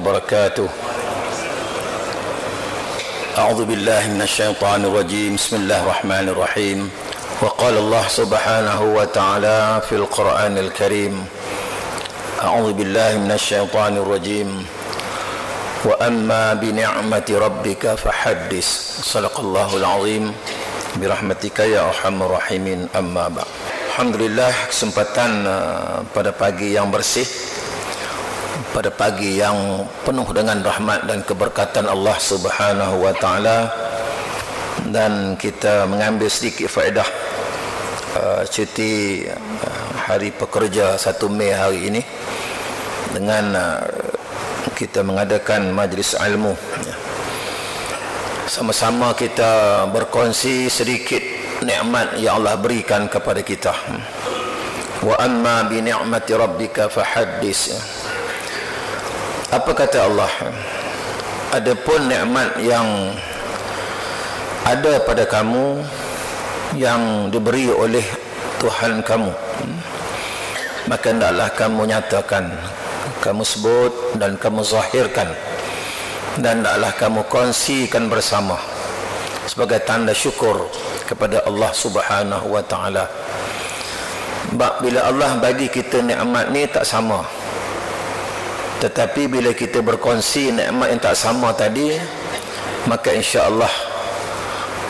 وبركاته. أعوذ بالله من الشيطان الرجيم. بسم الله الرحمن الرحيم. وقال الله سبحانه وتعالى في القرآن الكريم: أعوذ بالله من الشيطان الرجيم. وأما بنعمة ربك فحدث. صدق الله العظيم. برحمتك يا أرحم الراحمين. أما بعد. Alhamdulillah, kesempatan pada pagi yang bersih, pada pagi yang penuh dengan rahmat dan keberkatan Allah Subhanahu wa taala, dan kita mengambil sedikit faedah cuti hari pekerja 1 Mei hari ini dengan kita mengadakan majlis ilmu. Sama-sama kita berkongsi sedikit nikmat yang Allah berikan kepada kita. Wa amma bi ni'mati rabbika fahaddis. Apa kata Allah? Adapun nikmat yang ada pada kamu yang diberi oleh Tuhan kamu, maka hendaklah kamu nyatakan, kamu sebut dan kamu zahirkan, dan hendaklah kamu kongsikan bersama sebagai tanda syukur kepada Allah Subhanahu wa taala. Bila Allah bagi kita nikmat ni tak sama, tetapi bila kita berkongsi nikmat yang tak sama tadi, maka insya-Allah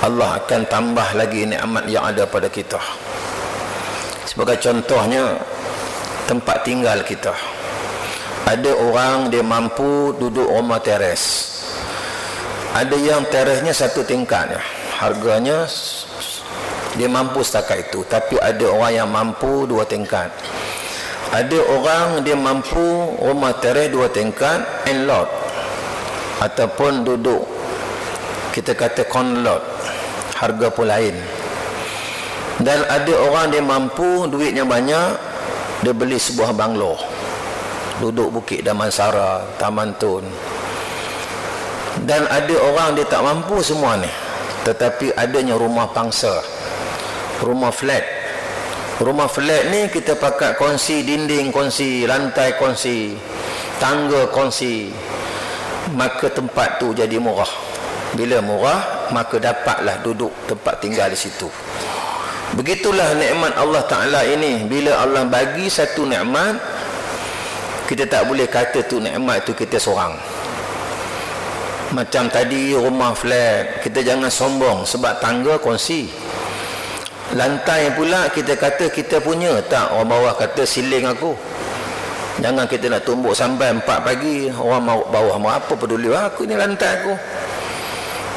Allah akan tambah lagi nikmat yang ada pada kita. Sebagai contohnya, tempat tinggal kita. Ada orang dia mampu duduk rumah teres. Ada yang teresnya 1 tingkat, harganya dia mampu setakat itu. Tapi ada orang yang mampu 2 tingkat. Ada orang dia mampu rumah teres 2 tingkat and lot, ataupun duduk kita kata conlot, harga pun lain. Dan ada orang dia mampu, duitnya banyak, dia beli sebuah banglo, duduk Bukit Damansara, Taman Tun. Dan ada orang dia tak mampu semua ni, tetapi adanya rumah pangsa, rumah flat. Rumah flat ni kita pakai kongsi dinding, kongsi lantai, kongsi tangga, kongsi, maka tempat tu jadi murah. Bila murah, maka dapatlah duduk tempat tinggal di situ. Begitulah nikmat Allah Ta'ala ini. Bila Allah bagi satu nikmat, kita tak boleh kata tu nikmat tu kita seorang. Macam tadi rumah flat, kita jangan sombong sebab tangga kongsi. Lantai pula kita kata kita punya, tak, orang bawah kata siling aku. Jangan kita nak tumbuk sampai 4 pagi, orang bawah mau apa peduli aku, ini lantai aku.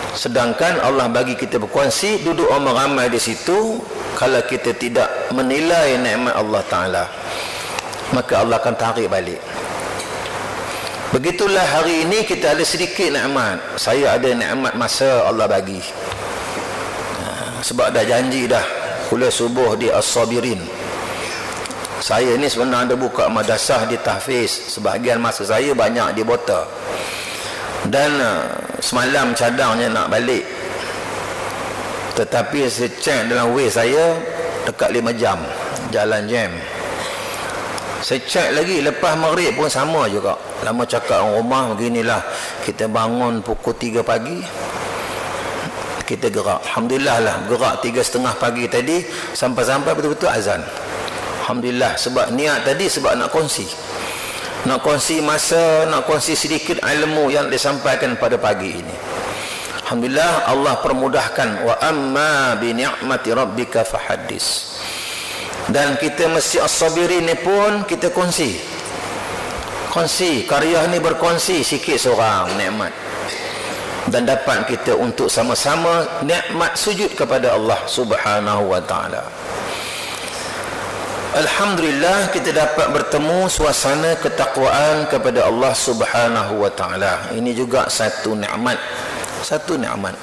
Sedangkan Allah bagi kita berkongsi, duduk orang ramai di situ. Kalau kita tidak menilai nikmat Allah Ta'ala, maka Allah akan tarik balik. Begitulah hari ini kita ada sedikit nikmat. Saya ada nikmat masa Allah bagi, sebab dah janji dah kuliah subuh di As-Sabirin. Saya ni sebenarnya ada buka madrasah di Tahfiz. Sebahagian masa saya banyak di Bota. Dan semalam cadangnya nak balik, tetapi saya cek dalam way saya dekat 5 jam jalan jam. Saya cek lagi lepas maghrib pun sama juga. Lama cakap orang rumah beginilah, kita bangun pukul 3 pagi, kita gerak. Alhamdulillah lah, gerak 3:30 pagi tadi sampai-sampai betul-betul azan. Alhamdulillah, sebab niat tadi sebab nak kongsi. Nak kongsi masa, nak kongsi sedikit ilmu yang disampaikan pada pagi ini. Alhamdulillah, Allah permudahkan. Wa amma bi ni'mati rabbika fahaddis. Dan kita mesti as-sabirin ni pun kita kongsi. Kongsi, karya ni berkongsi sikit seorang nikmat. Dan dapat kita untuk sama-sama nikmat sujud kepada Allah Subhanahu wa taala. Alhamdulillah, kita dapat bertemu suasana ketakwaan kepada Allah Subhanahu wa taala. Ini juga satu nikmat. Satu nikmat.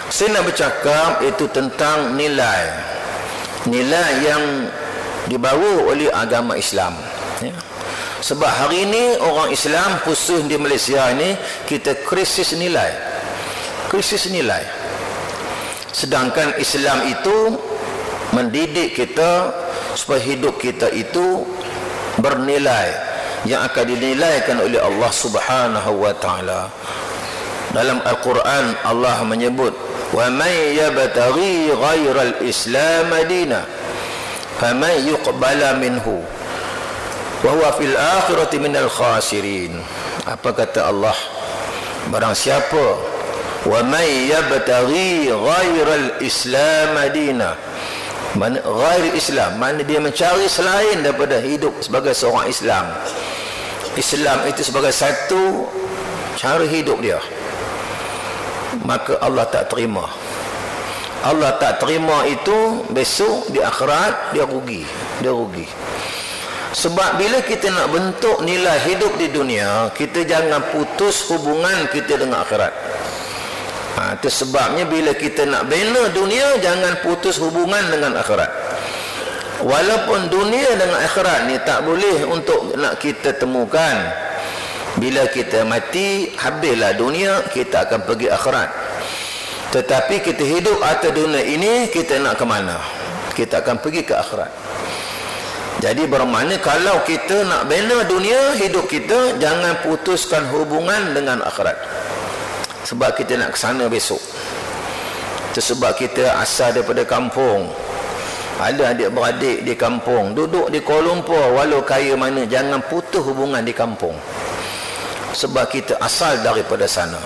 Saya nak bercakap itu tentang nilai. Nilai yang dibawa oleh agama Islam. Ya. Sebab hari ini orang Islam khusus di Malaysia ini kita krisis nilai. Krisis nilai. Sedangkan Islam itu mendidik kita supaya hidup kita itu bernilai, yang akan dinilaikan oleh Allah Subhanahu wa taala. Dalam Al-Quran Allah menyebut, wa may yabtaghi ghairal islam dina faman yuqbala minhu wa huwa fil akhirati minal khasirin. Apa kata Allah? Barang siapa, wa may yabtaghi ghairal islam dina, mana ghair Islam, mana dia mencari selain daripada hidup sebagai seorang Islam. Islam itu sebagai satu cara hidup dia, maka Allah tak terima. Allah tak terima itu, besok di akhirat dia rugi. Dia rugi. Sebab bila kita nak bentuk nilai hidup di dunia, kita jangan putus hubungan kita dengan akhirat. Itu sebabnya bila kita nak bina dunia, jangan putus hubungan dengan akhirat. Walaupun dunia dengan akhirat ni tak boleh untuk nak kita temukan. Bila kita mati, habislah dunia, kita akan pergi akhirat. Tetapi kita hidup atas dunia ini, kita nak ke mana? Kita akan pergi ke akhirat. Jadi bermakna kalau kita nak bina dunia, hidup kita, jangan putuskan hubungan dengan akhirat. Sebab kita nak ke sana besok. Itu sebab kita asal daripada kampung. Ada adik-beradik di kampung, duduk di Kuala Lumpur, walau kaya mana, jangan putus hubungan di kampung. Sebab kita asal daripada sana.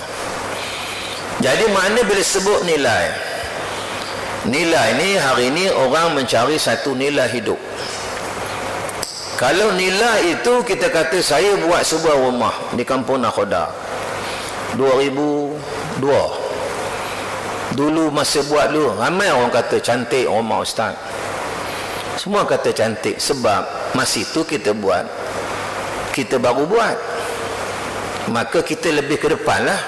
Jadi makna bila sebut nilai, nilai ni hari ni orang mencari satu nilai hidup. Kalau nilai itu kita kata saya buat sebuah rumah di kampung Nakhoda 2002. Dulu masa buat dulu, ramai orang kata cantik rumah ustaz. Semua kata cantik sebab masa itu kita buat, kita baru buat. Maka kita lebih ke depan lah,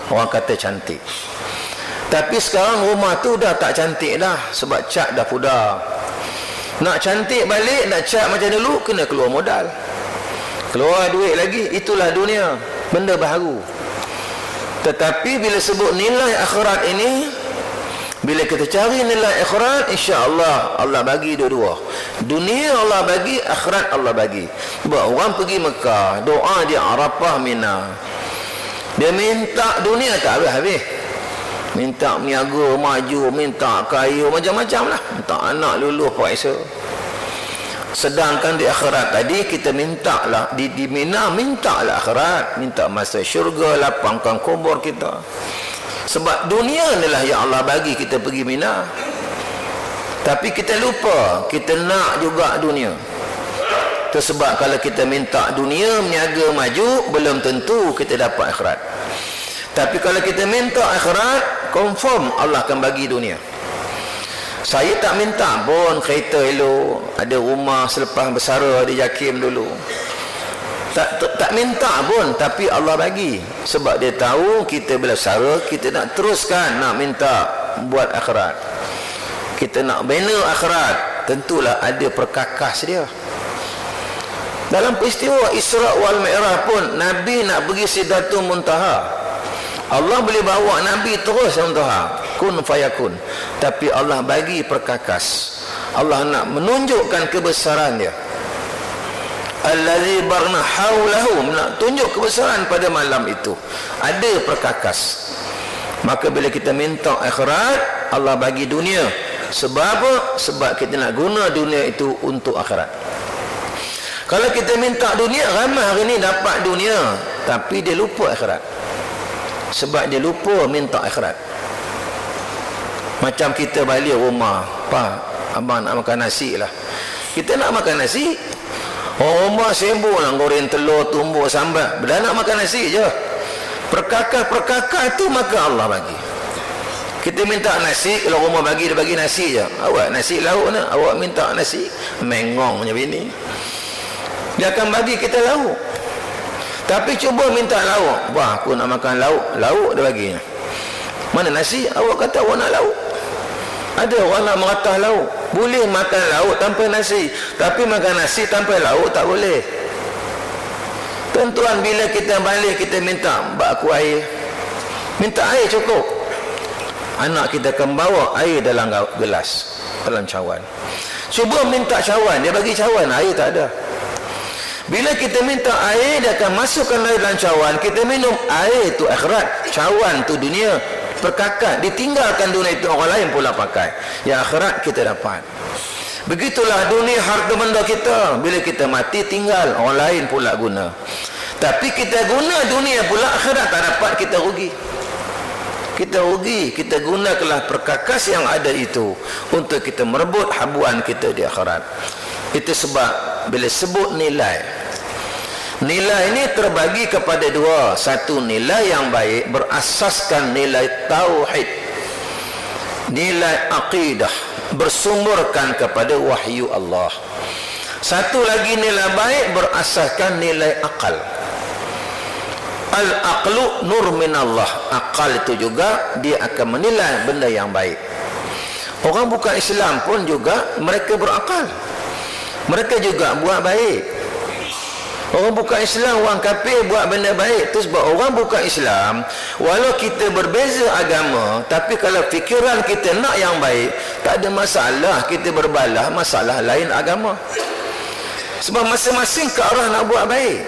orang kata cantik. Tapi sekarang rumah tu dah tak cantik dah, sebab cat dah pudar. Nak cantik balik, nak cat macam dulu, kena keluar modal, keluar duit lagi. Itulah dunia, benda baru. Tetapi bila sebut nilai akhirat ini, bila kita cari nilai akhirat, insya-Allah Allah bagi dua-dua. Dunia Allah bagi, akhirat Allah bagi. Sebab orang pergi Mekah, doa dia Arafah, Mina, dia minta dunia tak habis-habis. Minta niaga maju, minta kaya, macam-macam lah. Minta anak luluh puasa. Sedangkan di akhirat tadi kita minta lah, di Mina minta lah akhirat, minta masa syurga, lapangkan kubur kita. Sebab dunia adalah yang Allah bagi kita pergi Mina. Tapi kita lupa, kita nak juga dunia. Itu sebab kalau kita minta dunia, meniaga maju, belum tentu kita dapat akhirat. Tapi kalau kita minta akhirat, confirm Allah akan bagi dunia. Saya tak minta pun kereta elok, ada rumah selepas bersara di Jakim dulu. Tak minta pun, tapi Allah bagi. Sebab dia tahu kita bila bersara, kita nak teruskan, nak minta buat akhirat. Kita nak bina akhirat, tentulah ada perkakas dia. Dalam peristiwa Isra wal Mi'raj pun, Nabi nak pergi Sidratul Muntaha. Allah boleh bawa Nabi terus Muntaha, kun fayakun. Tapi Allah bagi perkakas. Allah nak menunjukkan kebesaran dia. Allazi barna haulahu, nak tunjuk kebesaran pada malam itu. Ada perkakas. Maka bila kita minta akhirat, Allah bagi dunia. Sebab apa? Sebab kita nak guna dunia itu untuk akhirat. Kalau kita minta dunia, ramai hari ni dapat dunia, tapi dia lupa akhirat. Sebab dia lupa minta akhirat. Macam kita balik rumah, Pak, abang nak makan nasi lah. Kita nak makan nasi, rumah sibuk nak goreng telur, tumbuk sambal, dah nak makan nasi je. Perkakas tu maka Allah bagi. Kita minta nasi, kalau rumah bagi, dia bagi nasi je. Awak nasi lauk ni, awak minta nasi, mengong macam ini, dia akan bagi kita lauk. Tapi cuba minta lauk, wah aku nak makan lauk dia bagi. Mana nasi? Awak kata awak nak lauk. Ada orang nak meratah lauk, boleh makan lauk tanpa nasi, tapi makan nasi tanpa lauk tak boleh. Tuan-tuan, bila kita balik kita minta, bak aku air, minta air cukup, anak kita akan bawa air dalam gelas, dalam cawan. Cuba minta cawan, dia bagi cawan, air tak ada. Bila kita minta air, dia akan masukkan air dalam cawan. Kita minum air tu akhirat, cawan tu dunia, perkakat, ditinggalkan dunia itu, orang lain pula pakai. Yang akhirat kita dapat. Begitulah dunia harta benda kita. Bila kita mati, tinggal, orang lain pula guna. Tapi kita guna dunia pula, akhirat tak dapat, kita rugi. Kita rugi. Kita gunakanlah perkakas yang ada itu untuk kita merebut habuan kita di akhirat. Itu sebab bila sebut nilai, nilai ini terbagi kepada dua. Satu, nilai yang baik berasaskan nilai tauhid, nilai aqidah, bersumberkan kepada wahyu Allah. Satu lagi nilai baik berasaskan nilai akal. Al-aqlu nur minallah. Akal itu juga dia akan menilai benda yang baik. Orang bukan Islam pun juga mereka berakal. Mereka juga buat baik. Orang bukan Islam, orang kafir buat benda baik. Itu sebab orang bukan Islam, walau kita berbeza agama, tapi kalau fikiran kita nak yang baik, tak ada masalah kita berbalah masalah lain agama. Sebab masing-masing ke arah nak buat baik.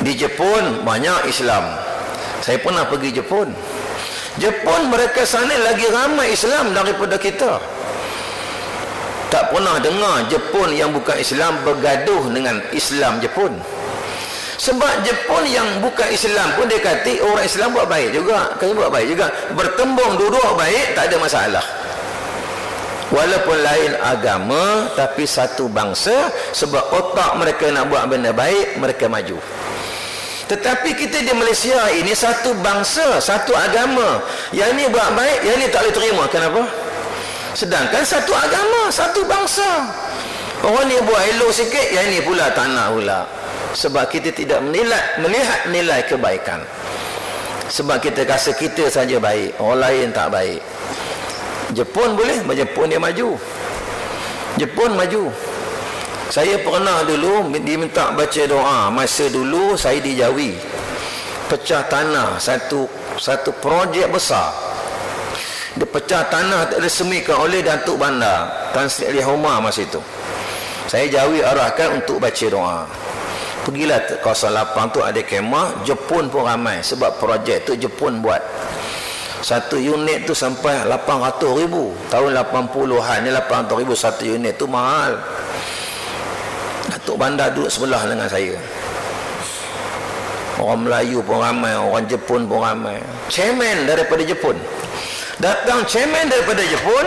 Di Jepun banyak Islam. Saya pernah pergi Jepun. Jepun mereka sana lagi ramai Islam daripada kita. Tak pernah dengar Jepun yang bukan Islam bergaduh dengan Islam Jepun. Sebab Jepun yang bukan Islam pun dia kata orang Islam buat baik juga, kami buat baik juga. Bertembung duduk baik, tak ada masalah. Walaupun lain agama, tapi satu bangsa. Sebab otak mereka nak buat benda baik, mereka maju. Tetapi kita di Malaysia ini satu bangsa, satu agama. Yang ni buat baik, yang ni tak boleh terima. Kenapa? Sedangkan satu agama, satu bangsa. Orang ni buat elok sikit, yang ni pula tak nak pula. Sebab kita tidak melihat nilai kebaikan. Sebab kita rasa kita saja baik, orang lain tak baik. Jepun boleh, Jepun dia maju. Jepun maju. Saya pernah dulu diminta baca doa. Masa dulu saya di Jawi, pecah tanah, satu projek besar. Dia pecah tanah resmikan oleh Datuk Bandar Tan Sri Ali Humar masa itu. Saya Jawi arahkan untuk baca doa. Pergilah kawasan lapang tu ada kemah. Jepun pun ramai sebab projek tu Jepun buat. Satu unit tu sampai 800,000 tahun 80-an ni. 800,000 satu unit tu mahal. Datuk Bandar duduk sebelah dengan saya. Orang Melayu pun ramai, orang Jepun pun ramai. Chairman daripada Jepun datang, chairman daripada Jepun.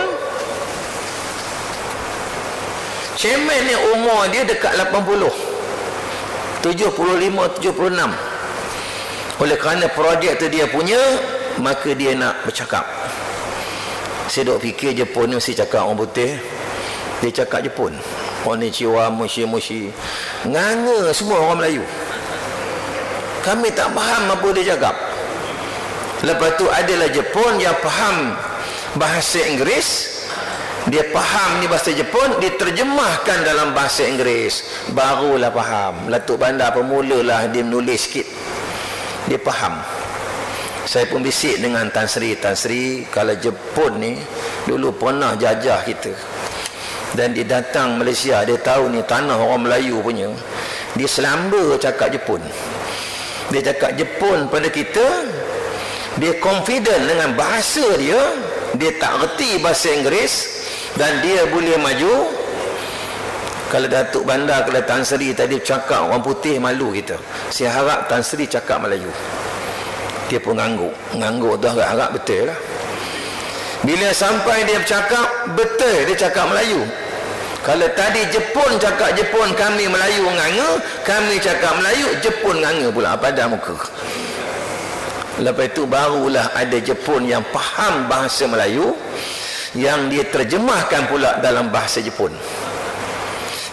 Chairman ni umur dia dekat 80, 75, 76. Oleh kerana projek tu dia punya, maka dia nak bercakap. Saya duk fikir Jepun ni mesti cakap orang putih, dia cakap Jepun. Konnichiwa, mushi. Nganga semua orang Melayu. Kami tak faham apa dia cakap. Lepas tu adalah Jepun yang faham bahasa Inggeris. Dia faham ni bahasa Jepun, diterjemahkan dalam bahasa Inggeris, barulah faham. Datuk Bandar pemulalah dia menulis sikit, dia faham. Saya pun bisik dengan Tan Sri, kalau Jepun ni dulu pernah jajah kita, dan dia datang Malaysia, dia tahu ni tanah orang Melayu punya. Dia selamba cakap Jepun. Dia cakap Jepun pada kita. Dia confident dengan bahasa dia. Dia tak reti bahasa Inggeris, dan dia boleh maju. Kalau Datuk Bandar, kalau Tan Sri tadi cakap orang putih malu kita. Saya harap Tan Sri cakap Melayu. Dia pun ngangguk tu harap betul lah. Bila sampai dia bercakap, betul dia cakap Melayu. Kalau tadi Jepun cakap Jepun, kami Melayu nganga, kami cakap Melayu, Jepun nganga pula pada muka. Lepas itu barulah ada Jepun yang faham bahasa Melayu, yang dia terjemahkan pula dalam bahasa Jepun.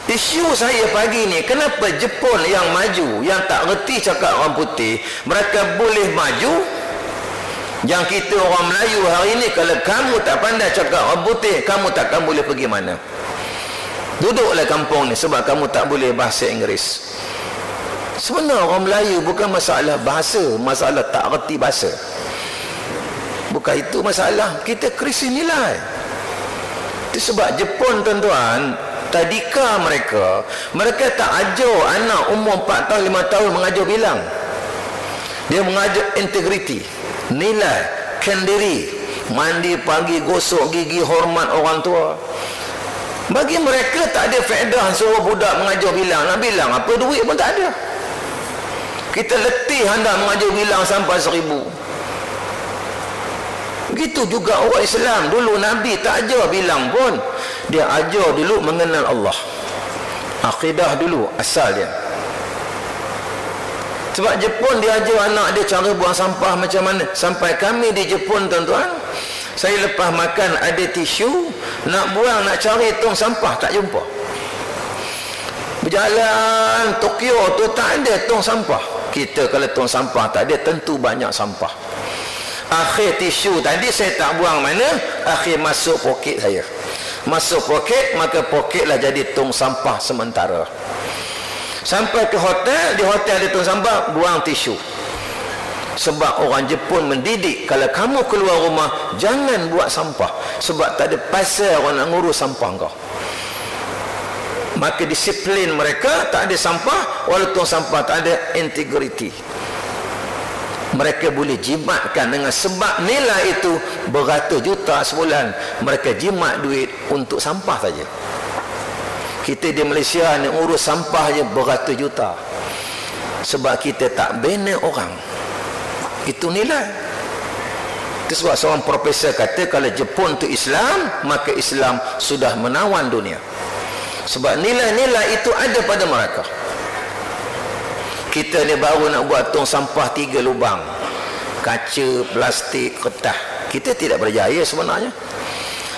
Isu saya pagi ni, kenapa Jepun yang maju, yang tak reti cakap orang putih, mereka boleh maju? Yang kita orang Melayu hari ni, kalau kamu tak pandai cakap orang putih, kamu takkan boleh pergi mana. Duduklah kampung ni sebab kamu tak boleh bahasa Inggeris. Sebenarnya orang Melayu bukan masalah bahasa, masalah tak reti bahasa. Bukan itu masalah. Kita krisis nilai. Itu sebab Jepun tuan-tuan, tadika mereka tak ajar anak umur 4 tahun 5 tahun mengajar bilang. Dia mengajar integriti, nilai, kendiri, mandi pagi, gosok gigi, hormat orang tua. Bagi mereka tak ada faedah suruh budak mengajar bilang. Nak bilang apa, duit pun tak ada. Kita letih hendak mengajar bilang sampai 1000. Begitu juga orang Islam. Dulu Nabi tak ajar bilang pun, dia ajar dulu mengenal Allah. Akidah dulu asal dia. Sebab Jepun dia ajar anak dia cara buang sampah macam mana. Sampai kami di Jepun tuan-tuan, saya lepas makan ada tisu, nak buang, nak cari tong sampah tak jumpa. Berjalan Tokyo tu tak ada tong sampah. Kita kalau tong sampah tak ada, tentu banyak sampah. Akhir tisu tadi saya tak buang mana, akhir masuk poket saya. Masuk poket, maka poketlah jadi tong sampah sementara. Sampai ke hotel, di hotel ada tong sampah, buang tisu. Sebab orang Jepun mendidik, kalau kamu keluar rumah jangan buat sampah, sebab tak ada pasal orang nak ngurus sampah kau. Maka disiplin mereka, tak ada sampah, walaupun sampah tak ada integriti. Mereka boleh jimatkan dengan sebab nilai itu beratus juta sebulan. Mereka jimat duit untuk sampah saja. Kita di Malaysia ni urus sampah je beratus juta. Sebab kita tak bina orang. Itu nilai. Itu sebab seorang profesor kata, kalau Jepun tu Islam, maka Islam sudah menawan dunia. Sebab nilai-nilai itu ada pada mereka. Kita ni baru nak buat tong sampah 3 lubang, kaca, plastik, kertas. Kita tidak berjaya sebenarnya.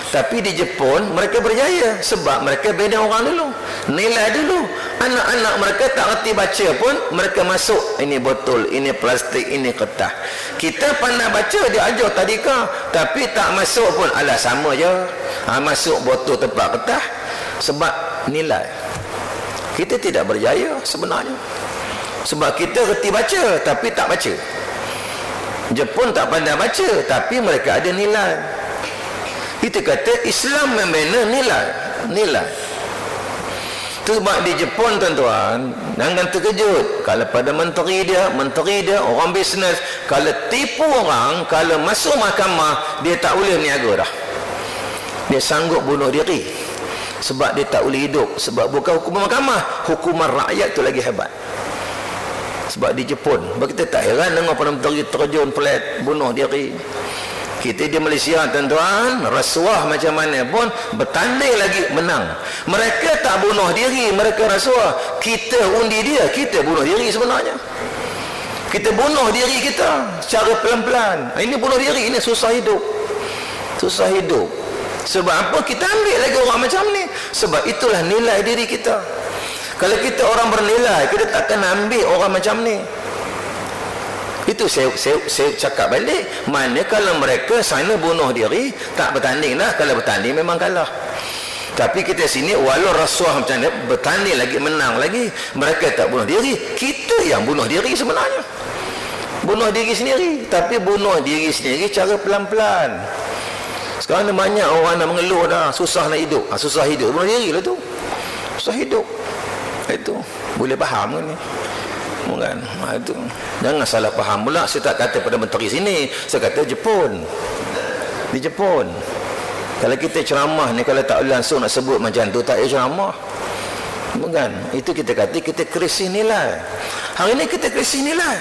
Tapi di Jepun mereka berjaya, sebab mereka bina orang dulu, nilai dulu. Anak-anak mereka tak reti baca pun, mereka masuk, ini botol, ini plastik, ini kertas. Kita pandai baca, dia ajar tadika, tapi tak masuk pun, alah sama je. Masuk botol tempat kertas. Sebab nilai. Kita tidak berjaya sebenarnya. Sebab kita reti baca tapi tak baca. Jepun tak pandai baca tapi mereka ada nilai. Kita kata Islam membina nilai. Sebab di Jepun tuan-tuan, jangan terkejut kalau pada menteri dia orang bisnes, kalau tipu orang, kalau masuk mahkamah, dia tak boleh meniaga dah. Dia sanggup bunuh diri. Sebab dia tak boleh hidup. Sebab bukan hukuman mahkamah, hukuman rakyat tu lagi hebat. Sebab di Jepun, kita tak heran dengar Perdana Menteri terjun flat bunuh diri. Kita di Malaysia tuan-tuan, rasuah macam mana pun bertanding lagi menang. Mereka tak bunuh diri, mereka rasuah. Kita undi dia, kita bunuh diri sebenarnya. Kita bunuh diri kita secara pelan-pelan. Ini bunuh diri, ini susah hidup. Susah hidup. Sebab apa kita ambil lagi orang macam ni? Sebab itulah nilai diri kita. Kalau kita orang bernilai, kita takkan ambil orang macam ni. Itu saya cakap balik. Mana kalau mereka sana bunuh diri, tak bertanding lah. Kalau bertanding memang kalah. Tapi kita sini walau rasuah macam ni, bertanding lagi, menang lagi. Mereka tak bunuh diri, kita yang bunuh diri sebenarnya. Bunuh diri sendiri. Tapi bunuh diri sendiri cara pelan-pelan. Sekarang ni banyak orang nak mengeluh dah, susah nak hidup. Susah hidup, bunuh diri lah tu. Susah hidup. Itu boleh faham kan ni? Bukan? Itu jangan salah faham pula. Saya tak kata pada menteri sini, saya kata Jepun. Di Jepun, kalau kita ceramah ni, kalau tak langsung nak sebut macam tu, tak payah ceramah. Bukan? Itu kita kata kita krisis nilai. Hari ni kita krisis nilai.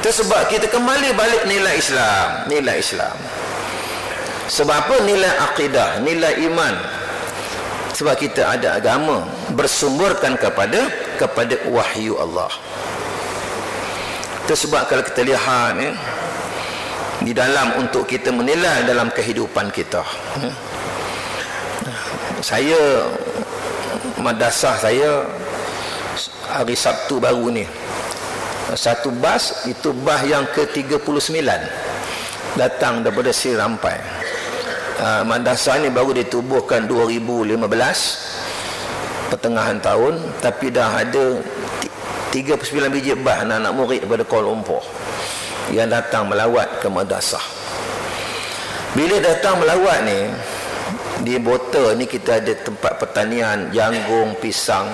Itu sebab kita kembali balik nilai Islam. Nilai Islam. Sebab apa? Nilai akidah, nilai iman. Sebab kita ada agama bersumberkan kepada wahyu Allah. Itu sebab kalau kita lihat ni, di dalam untuk kita menilai dalam kehidupan kita. Saya madrasah saya hari Sabtu baru ni, satu bas, itu bas yang ke-39 datang daripada Sri Rampai. Madrasah ni baru ditubuhkan 2015 pertengahan tahun, tapi dah ada 39 biji bas anak-anak murid daripada Kuala Lumpur yang datang melawat ke madrasah. Bila datang melawat ni, di Bota ni kita ada tempat pertanian jagung, pisang.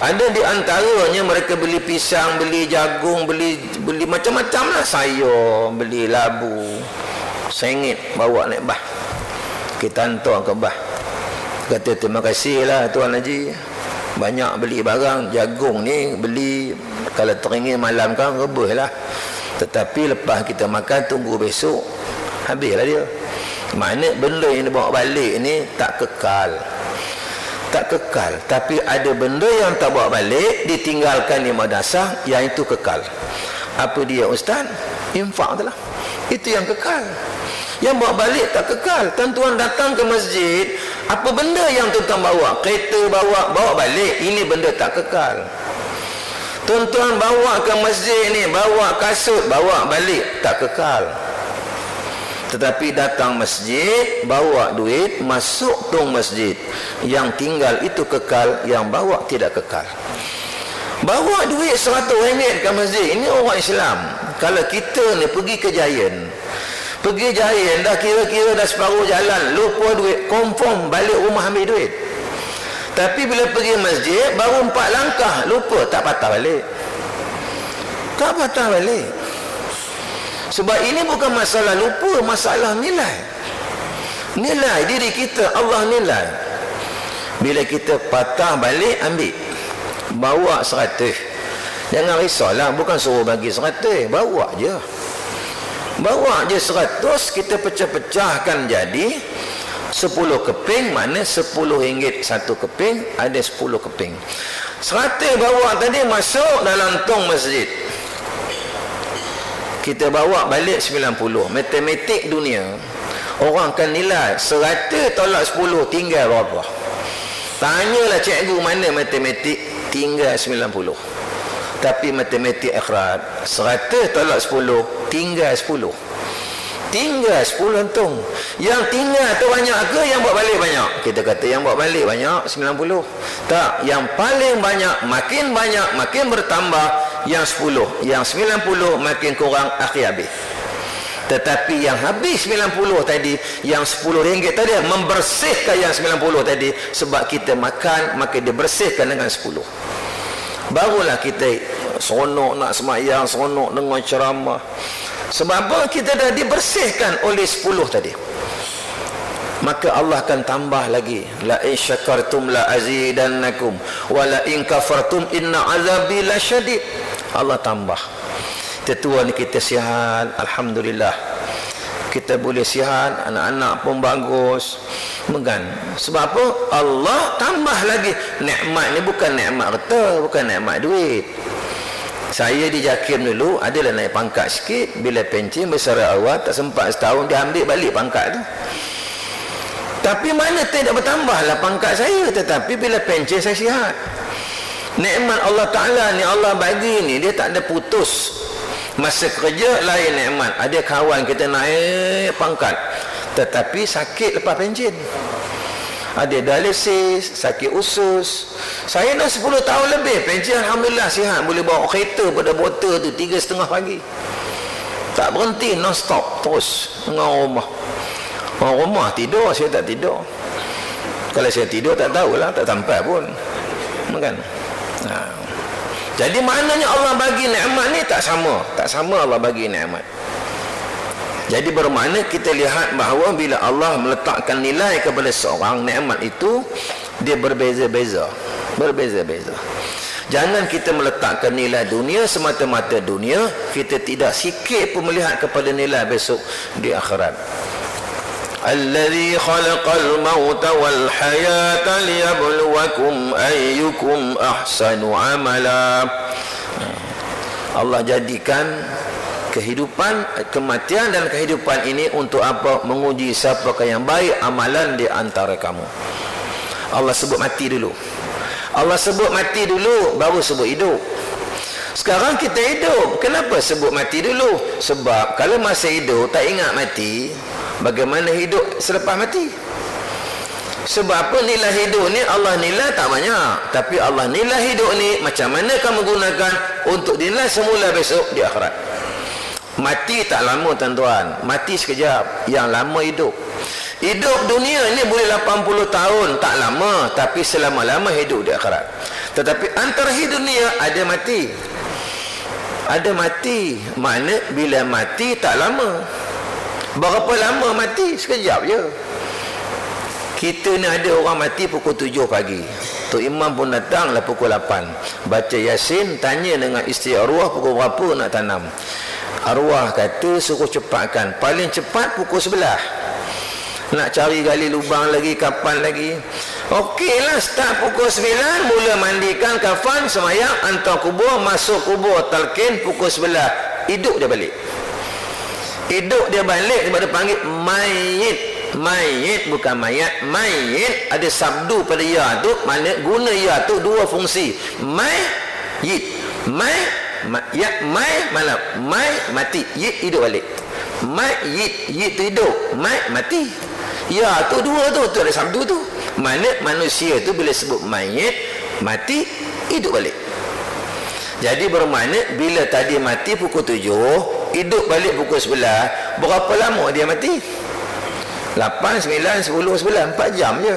Ada di antaranya mereka beli pisang, beli jagung, beli macam-macam lah, sayur, beli labu. RM1 bawa naik bah. Kita hantar ke bah. Kata terima kasih lah Tuan Haji, banyak beli barang. Jagung ni beli kalau teringin malam kan rebus lah, tetapi lepas kita makan tunggu besok habislah dia. Makna benda yang dibawa balik ni tak kekal, tak kekal. Tapi ada benda yang tak bawa balik, ditinggalkan di madrasah, yang itu kekal. Apa dia Ustaz? Infak tu lah, itu yang kekal. Yang bawa balik tak kekal. Tuan-tuan datang ke masjid, apa benda yang tuan-tuan bawa? Kereta bawa balik, ini benda tak kekal. Tuan-tuan bawa ke masjid ni, bawa kasut, bawa balik, tak kekal. Tetapi datang masjid, bawa duit, masuk tong masjid, yang tinggal itu kekal, yang bawa tidak kekal. Bawa duit RM100 ke masjid, ini orang Islam. Kalau kita ni pergi ke Giant, dah kira-kira dah separuh jalan, lupa duit, confirm balik rumah ambil duit. Tapi bila pergi masjid, baru 4 langkah, lupa, tak patah balik. Tak patah balik. Sebab ini bukan masalah lupa, masalah nilai. Nilai diri kita, Allah nilai. Bila kita patah balik, ambil. Bawa 100. Jangan risaulah, bukan suruh bagi 100, bawa je. Bawa je 100, kita pecah-pecahkan jadi 10 keping, mana RM10 satu keping, ada 10 keping. 100 bawa tadi masuk dalam tong masjid. Kita bawa balik 90. Matematik dunia, orang akan nilai 100 tolak 10 tinggal berapa. Tanyalah cikgu mana matematik, tinggal 90. Tapi matematik akhirat, 100 tolak 10 tinggal 10. Tinggal 10 antung. Yang tinggal tu banyak ke yang buat balik banyak? Kita kata yang buat balik banyak 90. Tak, yang paling banyak, makin bertambah yang 10, yang 90 makin kurang, akhir habis. Tetapi yang habis 90 tadi, yang RM10 tadi, membersihkan yang 90 tadi. Sebab kita makan, maka dibersihkan dengan 10. Barulah kita seronok nak semayang, seronok dengar ceramah. Sebab apa? Kita dah dibersihkan oleh 10 tadi. Maka Allah akan tambah lagi. La in syakartum la azidannakum wa la in kafartum inna azabi lasyadid. Allah tambah. Tetua ni kita sihat, alhamdulillah. Kita boleh sihat, anak-anak pun bagus. Megan. Sebab apa? Allah tambah lagi. Nikmat ni bukan nikmat harta, bukan nikmat duit. Saya di JAKIM dulu adalah naik pangkat sikit. Bila pencen besar awal, tak sempat setahun, dia ambil balik pangkat tu. Tapi mana tidak bertambahlah pangkat saya. Tetapi bila pencen saya sihat. Nikmat Allah Ta'ala ni, Allah bagi ni, dia tak ada putus. Masa kerja lain nikmat. Ada kawan kita naik pangkat, tetapi sakit lepas pencen. Ada dialisis, sakit usus. Saya dah 10 tahun lebih pencen, alhamdulillah sihat. Boleh bawa kereta pada Bota tu 3:30 pagi. Tak berhenti, non stop, terus dengan rumah. Orang rumah tidur, saya tak tidur. Kalau saya tidur tak tahulah, tak sampai pun. Kan? Jadi maknanya Allah bagi nikmat ni tak sama. Tak sama Allah bagi nikmat. Jadi bermakna kita lihat bahawa bila Allah meletakkan nilai kepada seorang, nikmat itu dia berbeza-beza. Berbeza-beza. Jangan kita meletakkan nilai dunia semata-mata dunia, kita tidak sikit pun melihat kepada nilai besok di akhirat. Alladzi khalaqal mauta wal hayata liyabluwakum ayyukum ahsanu amala. Allah jadikan kehidupan, kematian dan kehidupan ini untuk apa? Menguji siapakah yang baik amalan di antara kamu. Allah sebut mati dulu. Allah sebut mati dulu, baru sebut hidup. Sekarang kita hidup. Kenapa sebut mati dulu? Sebab kalau masa hidup tak ingat mati, bagaimana hidup selepas mati? Sebab apa? Nilai hidup ni Allah nilai tak banyak, tapi Allah nilai hidup ni macam mana kamu gunakan untuk nilai semula besok di akhirat. Mati tak lama tuan-tuan, mati sekejap. Yang lama hidup. Hidup dunia ni boleh 80 tahun, tak lama, tapi selama-lama hidup di akhirat. Tetapi antara hidup dunia ada mati. Ada mati. Mana bila mati tak lama. Berapa lama mati? Sekejap je. Kita ni ada orang mati pukul 7 pagi. Tok Imam pun datang lah pukul 8. Baca Yasin, tanya dengan isteri arwah pukul berapa nak tanam. Arwah kata suruh cepatkan. Paling cepat pukul 11. Nak cari gali lubang lagi, kapan lagi. Okeylah, start pukul 9, mula mandikan kafan, semayang, hantar kubur, masuk kubur, talqin pukul 11. Hidup dia balik. Hidup dia balik, sebab dia panggil mayit. Mayit bukan mayat. Mayit ada sabdu pada ya tu, mana guna ya tu dua fungsi. Mayit. Ya, malam. Mati. Yit hidup balik. Mayit. Yit tu hidup. Mati. Ya tu dua tu ada sabdu tu. Mana manusia tu bila sebut mayit, mati, hidup balik. Jadi bermakna bila tadi mati pukul 7, hidup balik pukul 11, berapa lama dia mati? 8, 9, 10, 11, 4 jam je.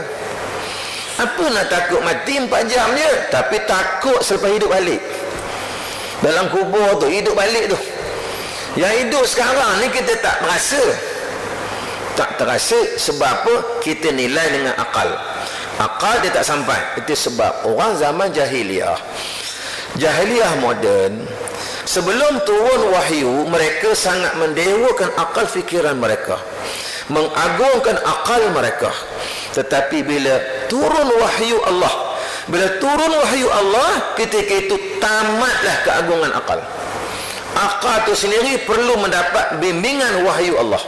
Apa nak takut mati 4 jam je? Tapi takut selepas hidup balik. Dalam kubur tu, hidup balik tu. Yang hidup sekarang ni kita tak merasa. Tak terasa sebab apa? Kita nilai dengan akal. Akal dia tak sampai. Itu sebab orang zaman jahiliah, jahiliah moden, sebelum turun wahyu, mereka sangat mendewakan akal fikiran mereka, mengagungkan akal mereka. Tetapi bila turun wahyu Allah, bila turun wahyu Allah, ketika itu tamatlah keagungan akal. Akal itu sendiri perlu mendapat bimbingan wahyu Allah.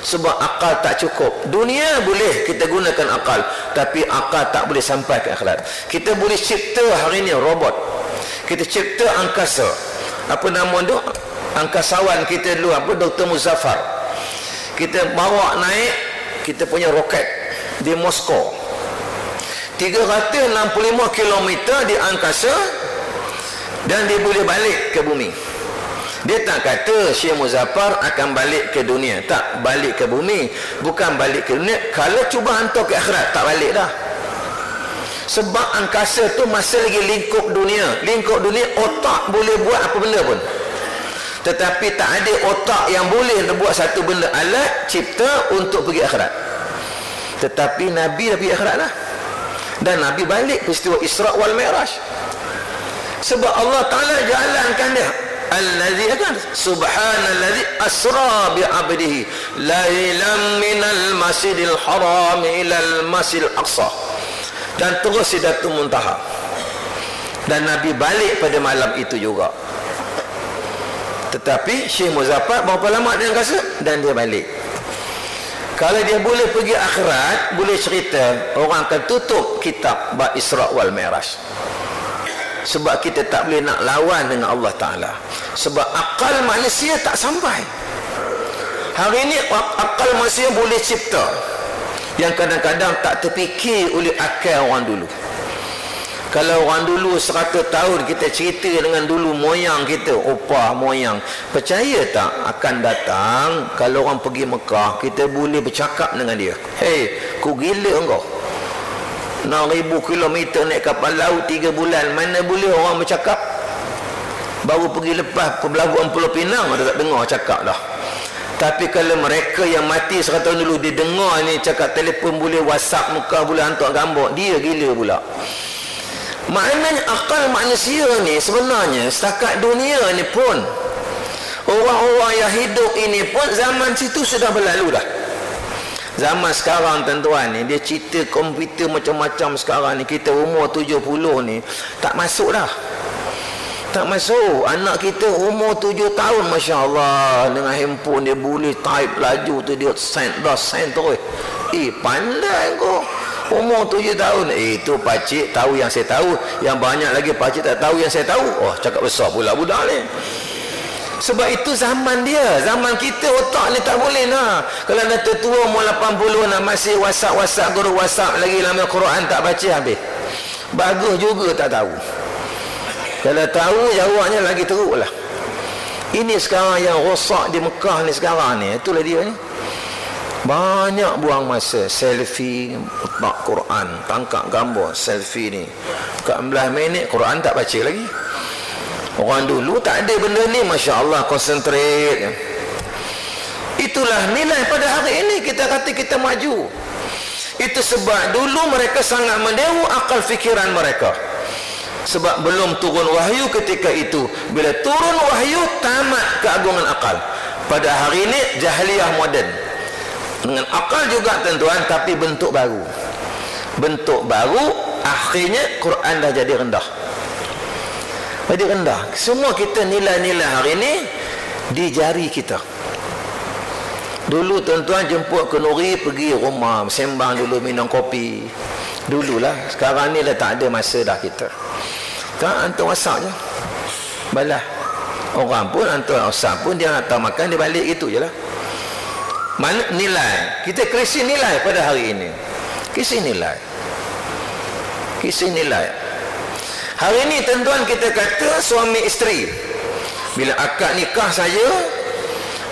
Sebab akal tak cukup. Dunia boleh kita gunakan akal, tapi akal tak boleh sampai ke akhirat. Kita boleh cipta hari ni robot, kita cipta angkasa. Apa nama tu? Angkasawan kita dulu, apa, Dr. Muzaffar. Kita bawa naik kita punya roket di Moskow, 365 km di angkasa, dan dia boleh balik ke bumi. Dia tak kata Syekh Muzaffar akan balik ke dunia. Tak, balik ke bumi. Bukan balik ke dunia. Kalau cuba hantar ke akhirat, tak balik dah. Sebab angkasa tu masih lagi lingkup dunia. Lingkup dunia, otak boleh buat apa benda pun. Tetapi tak ada otak yang boleh buat satu benda, alat cipta untuk pergi akhirat. Tetapi Nabi dah pergi akhirat dah. Dan Nabi balik peristiwa Isra' wal Mi'raj. Sebab Allah Ta'ala jalankan dia. Allazi akan subhanallazi asra bi 'abdihi lailan minal masjidil haram ilal masjidil aqsa, dan terus Sidratul Muntaha. Dan Nabi balik pada malam itu juga. Tetapi Syekh Muzaffar berapa lama dia angkasa, dan dia balik. Kalau dia boleh pergi akhirat, boleh cerita, orang akan tutup kitab bab Isra' wal Mi'raj. Sebab kita tak boleh nak lawan dengan Allah Ta'ala. Sebab akal manusia tak sampai. Hari ini akal manusia boleh cipta yang kadang-kadang tak terfikir oleh akal orang dulu. Kalau orang dulu 100 tahun kita cerita dengan dulu moyang kita, opah moyang, percaya tak akan datang kalau orang pergi Mekah, kita boleh bercakap dengan dia. Hei, kau gila engkau, 6,000 km naik kapal laut 3 bulan, mana boleh orang bercakap? Baru pergi lepas pelabuhan Pulau Pinang ada tak dengar cakap dah. Tapi kalau mereka yang mati 100 tahun dulu, dia dengar ni cakap telefon, boleh WhatsApp muka, boleh hantar gambar, dia gila pula. Maknanya akal manusia ni sebenarnya setakat dunia ni pun, orang-orang yang hidup ini pun zaman situ sudah berlalu dah. Zaman sekarang tuan-tuan ni, dia cerita komputer macam-macam sekarang ni, kita umur 70 ni tak masuk dah. Tak masuk. Anak kita umur 7 tahun, Masya Allah, dengan handphone dia boleh type laju tu, dia send terus. Pandai kau. Umur 7 tahun. Itu pakcik tahu yang saya tahu, yang banyak lagi pakcik tak tahu yang saya tahu. Oh, cakap besar pula budak ni. Sebab itu zaman dia. Zaman kita otak ni tak boleh lah. Kalau dah tertua umur 80 nak masih WhatsApp, guru WhatsApp lagi, lama Quran tak baca habis. Bagus juga tak tahu. Kalau tahu jawabnya lagi teruk lah. Ini sekarang yang rosak di Mekah ni sekarang ni, itulah dia ni. Banyak buang masa. Selfie tak Quran, tangkap gambar selfie ni 14 minit Quran tak baca lagi. Orang dulu tak ada benda ni, Masya Allah, konsentrate. Itulah nilai pada hari ini kita kata kita maju. Itu sebab dulu mereka sangat mendewa akal fikiran mereka. Sebab belum turun wahyu ketika itu. Bila turun wahyu, tamat keagungan akal. Pada hari ini jahiliyah moden, dengan akal juga tuan-tuan, tapi bentuk baru. Bentuk baru, akhirnya Quran dah jadi rendah. Jadi rendah. Semua kita nilai-nilai hari ini di jari kita. Dulu tuan-tuan jemput ke Nuri, pergi rumah, sembang dulu, minum kopi. Dululah. Sekarang ni dah tak ada masa dah kita. Tak, hantar WhatsApp je. Balas. Orang pun hantar WhatsApp pun, dia hantar makan, dia balik, itu je lah. Mana nilai? Kita krisis nilai pada hari ini. Krisis nilai. Krisis nilai. Hari ini tuan-tuan kita kata suami isteri, bila akad nikah saja,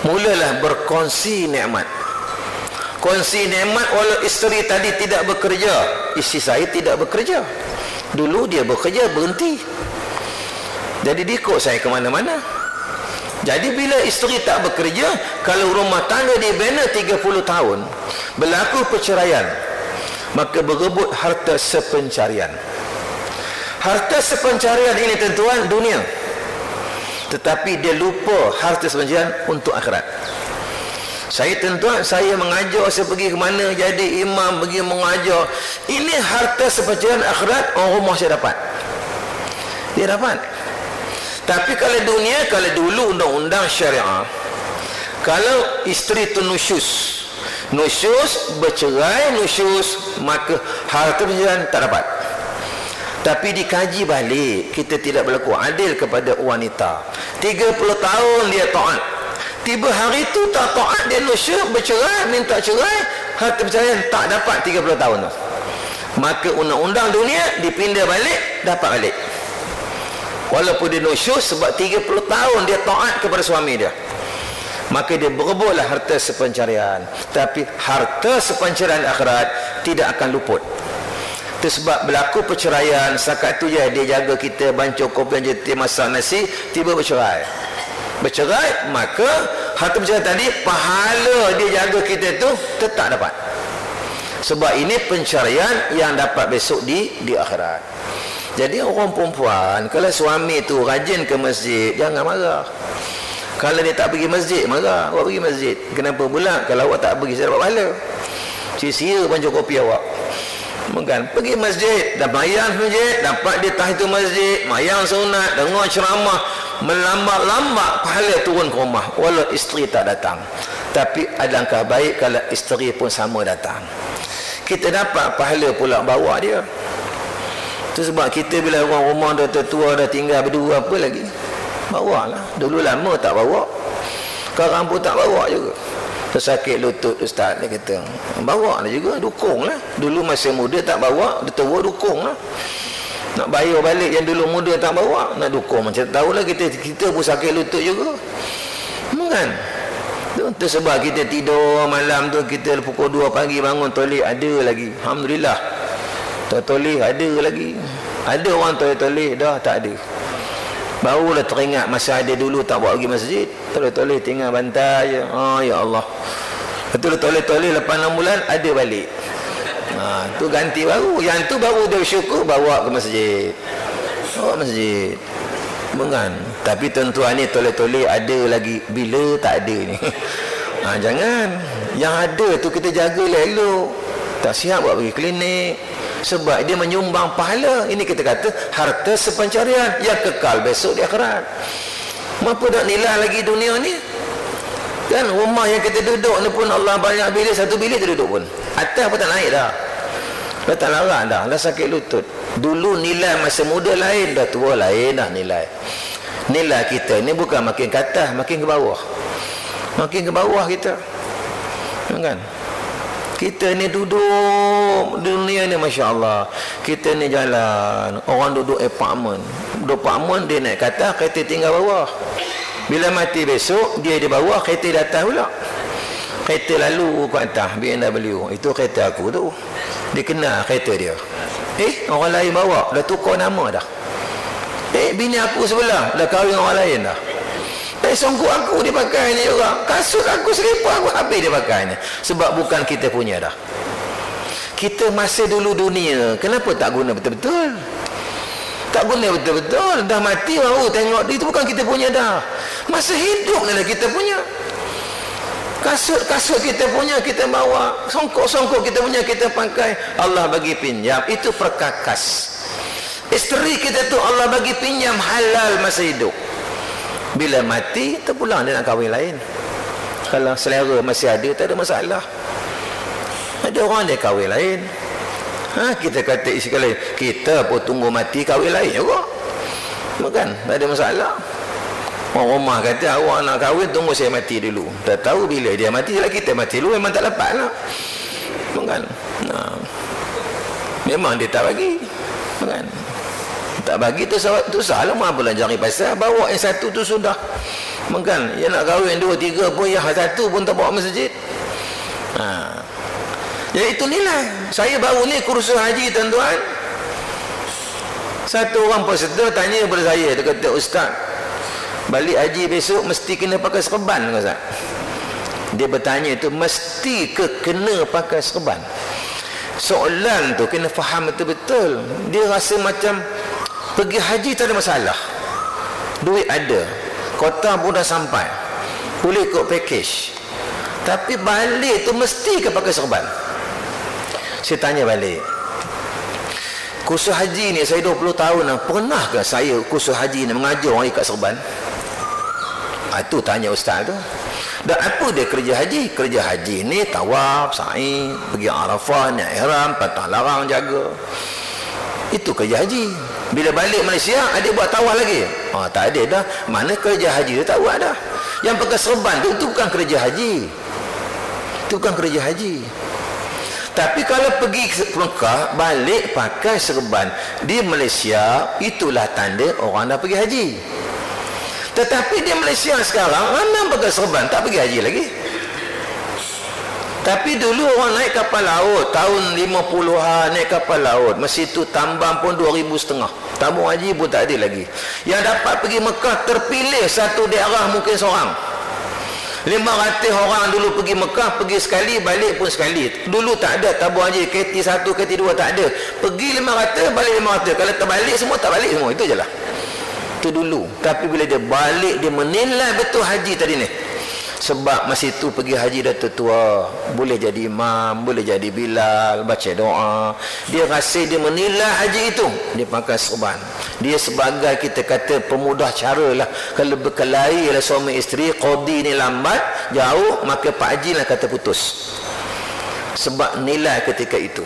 mulalah berkongsi nikmat. Kongsi nikmat walau isteri tadi tidak bekerja. Isteri saya tidak bekerja. Dulu dia bekerja, berhenti. Jadi dia ikut saya ke mana-mana. Jadi bila isteri tak bekerja, kalau rumah tangga dibina 30 tahun, berlaku perceraian, maka berebut harta sepencarian. Harta sepencarian ini tuan-tuan dunia, tetapi dia lupa harta sepencarian untuk akhirat. Saya tuan-tuan, saya mengajar, saya pergi ke mana, jadi imam, pergi mengajar. Ini harta sepencarian akhirat, orang rumah saya dapat. Dia dapat. Tapi kalau dunia, kalau dulu undang-undang syariah, kalau isteri tu nusyus, bercerai, maka harta pencarian tak dapat. Tapi dikaji balik, kita tidak berlaku adil kepada wanita. 30 tahun dia taat, tiba hari tu tak taat, dia nusyus, bercerai, minta cerai, harta pencarian tak dapat 30 tahun tu. Maka undang-undang dunia dipindah balik, dapat balik. Walaupun dia nusyus, sebab 30 tahun dia taat kepada suami dia, maka dia berebutlah harta sepencarian. Tapi harta sepencarian akhirat tidak akan luput. Itu sebab berlaku perceraian, setakat tu je dia jaga kita, bancuh kopi, dia masak nasi, tiba bercerai. Bercerai, maka harta pencarian tadi, pahala dia jaga kita tu tetap dapat. Sebab ini pencarian yang dapat besok di akhirat. Jadi orang perempuan, kalau suami tu rajin ke masjid, jangan marah. Kalau dia tak pergi masjid, marah. Awak pergi masjid, kenapa pula? Kalau awak tak pergi, saya dapat pahala. Sia-sia bancuh kopi awak. Bukan, pergi masjid, dah mayang masjid, dapat dia tahiyatul masjid, mayang sunat, dengar ceramah, melambat-lambat pahala turun ke rumah, walau isteri tak datang. Tapi alangkah baik kalau isteri pun sama datang, kita dapat pahala pula bawa dia. Itu sebab kita bila orang rumah dah tertua, dah tinggal berdua, apa lagi? Bawa lah. Dulu lama tak bawa, sekarang pun tak bawa juga. Tersakit lutut ustaz, dia kata bawa lah juga, dukung lah. Dulu masa muda tak bawa, dia tua dukung lah. Nak bayar balik yang dulu muda tak bawa, nak dukung. Macam tahulah kita pun sakit lutut juga, kan? Itu sebab kita tidur malam tu, kita pukul 2 pagi bangun toilet ada lagi, alhamdulillah. Toilet ada lagi. Ada orang toilet dah tak ada. Barulah teringat masa ada dulu tak bawa pergi masjid. Toilet tinggal bantai je. Ya Allah. Betul, toilet lepas 6 bulan ada balik. Tu ganti baru. Yang tu baru dia bersyukur, bawa ke masjid. Bawa masjid. Bukan. Tapi tuan-tuan ni toilet ada lagi, bila tak ada ni. Jangan. Yang ada tu kita jagalah elok. Tak siap buat pergi klinik, sebab dia menyumbang pahala. Ini kita kata harta sepencarian yang kekal besok di akhirat. Apa nak nilai lagi dunia ni? Kan rumah yang kita duduk ni pun Allah banyak bilik, satu bilik tu duduk pun atas pun tak naik dah. Dah tak larat dah sakit lutut. Dulu nilai masa muda lain, dah tua lain dah nilai. Nilai kita ni bukan makin ke atas, makin ke bawah. Makin ke bawah kita, kan? Kita ni duduk dunia ni, Masya Allah. Kita ni jalan, orang duduk apartment. Duduk apartment, dia naik ke atas, kereta tinggal bawah. Bila mati besok, dia di bawah, kereta di atas pula. kereta lalu kat atas BMW. Itu kereta aku tu. Dia kenal kereta dia. Orang lain bawa, dah tukar nama dah. Bini aku sebelah dah kahwin orang lain dah. Songkok aku dia pakai ni juga. Kasut aku selipar aku habis dia pakai ni. Sebab bukan kita punya dah. Kita masa dulu dunia, kenapa tak guna betul-betul? Tak guna betul-betul. Dah mati baru tengok. Itu bukan kita punya dah. Masa hidup ni lah kita punya. Kasut kita punya kita bawa, songkok kita punya kita pakai. Allah bagi pinjam, itu perkakas. Isteri kita tu Allah bagi pinjam halal masa hidup. Bila mati terpulang dia nak kahwin lain. Kalau selera masih ada tak ada masalah. Ada orang dia kahwin lain. Kita kata isi lain, kita pun tunggu mati kahwin lain juga. Bukan, tak ada masalah. Orang rumah kata awak nak kahwin tunggu saya mati dulu. Tak tahu bila dia mati lah kita mati dulu. Memang tak lepas lah. Bukan. Memang dia tak bagi. Bukan. Tak bagi tu salah. Apa lah cari pasal. Bawa yang satu tu sudah. Bukan. Dia nak kahwin 2, 3 pun yang satu pun tak bawa masjid. Jadi itu nilai. Saya baru ni kursus haji tuan-tuan. Satu orang peserta tanya kepada saya. Dia kata, Ustaz, balik haji besok mesti kena pakai serban ke Ustaz? Dia bertanya itu, mesti ke kena pakai serban? Soalan tu kena faham betul-betul. Dia rasa macam pergi haji tak ada masalah. Duit ada. Kota pun dah sampai. Boleh ikut package. Tapi balik tu mesti ke pakai serban? Saya tanya balik. Kursus haji ni saya 20 tahun dah. Pernahkah saya kursus haji ni mengajar orang ikat serban? Itu tanya ustaz tu. Dan apa dia kerja haji? Kerja haji ni tawaf, sa'i, pergi Arafah, niat ihram, patah larang, jaga. Itu kerja haji. Bila balik Malaysia ada buat tawaf lagi? Tak ada dah. Mana kerja haji dia tak buat dah. Yang pakai serban tu, itu bukan kerja haji. Itu bukan kerja haji. Tapi kalau pergi ke Mekah, balik pakai serban di Malaysia, itulah tanda orang dah pergi haji. Tetapi di Malaysia sekarang mana pakai serban, tak pergi haji lagi. Tapi dulu orang naik kapal laut tahun 50-an, naik kapal laut, masa itu tambang pun 2,500. Tabung haji pun tak ada lagi. Yang dapat pergi Mekah terpilih satu daerah mungkin seorang. 500 orang dulu pergi Mekah, pergi sekali, balik pun sekali. Dulu tak ada tabung haji KT1, KT2 tak ada. Pergi 500, balik 500. Kalau terbalik semua, tak balik semua. Itu je lah. Itu dulu. Tapi bila dia balik, dia menilai betul haji tadi ni. Sebab masa itu pergi haji dah tertua, boleh jadi imam, boleh jadi Bilal, baca doa. Dia rasa dia menilai haji itu, dia pakai serban. Dia sebagai kita kata pemudah cara lah. Kalau berkelahi lah suami isteri, qadi ni lambat, jauh, maka Pak Haji lah kata putus. Sebab nilai ketika itu.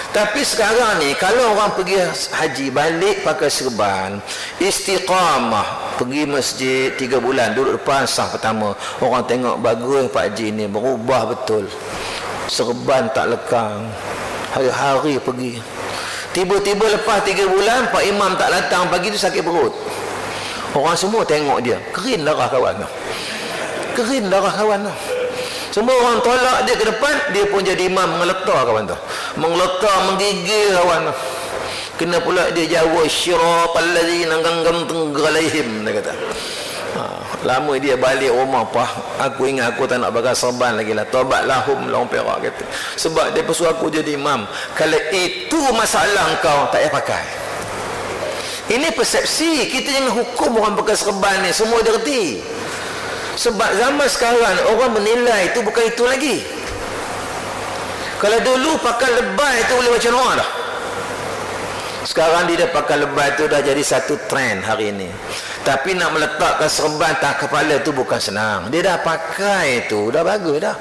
Tapi sekarang ni kalau orang pergi haji balik pakai serban, istiqamah, pergi masjid 3 bulan, duduk depan saf pertama, orang tengok bagus Pak Haji ni berubah betul. Serban tak lekang, hari-hari pergi. Tiba-tiba lepas 3 bulan Pak Imam tak datang pagi tu, sakit perut. Orang semua tengok dia, kerin darah kawan tu. Kerin darah kawan tu. Semua orang tolak dia ke depan, dia pun jadi imam mengeletar kawan tu. Mengeletar, menggigil kawan tu. Kena pula dia jawab syiratal ladzina an'amta alaihim, dia kata. Lama dia balik rumah, Pak, aku ingat aku tak nak pakai serban lagi lah. Taubat lahum orang Perak kata. Sebab dia pesuruh aku jadi imam. Kalau itu masalah kau, tak payah pakai. Ini persepsi. Kita jangan hukum orang pakai serban ni. Semua dia reti. Sebab zaman sekarang orang menilai itu bukan itu lagi. Kalau dulu pakai lebay itu boleh macam orang dah. Sekarang dia dah pakai lebay itu dah jadi satu trend hari ini. Tapi nak meletakkan serban tak kepala itu bukan senang. Dia dah pakai itu, dah bagus dah.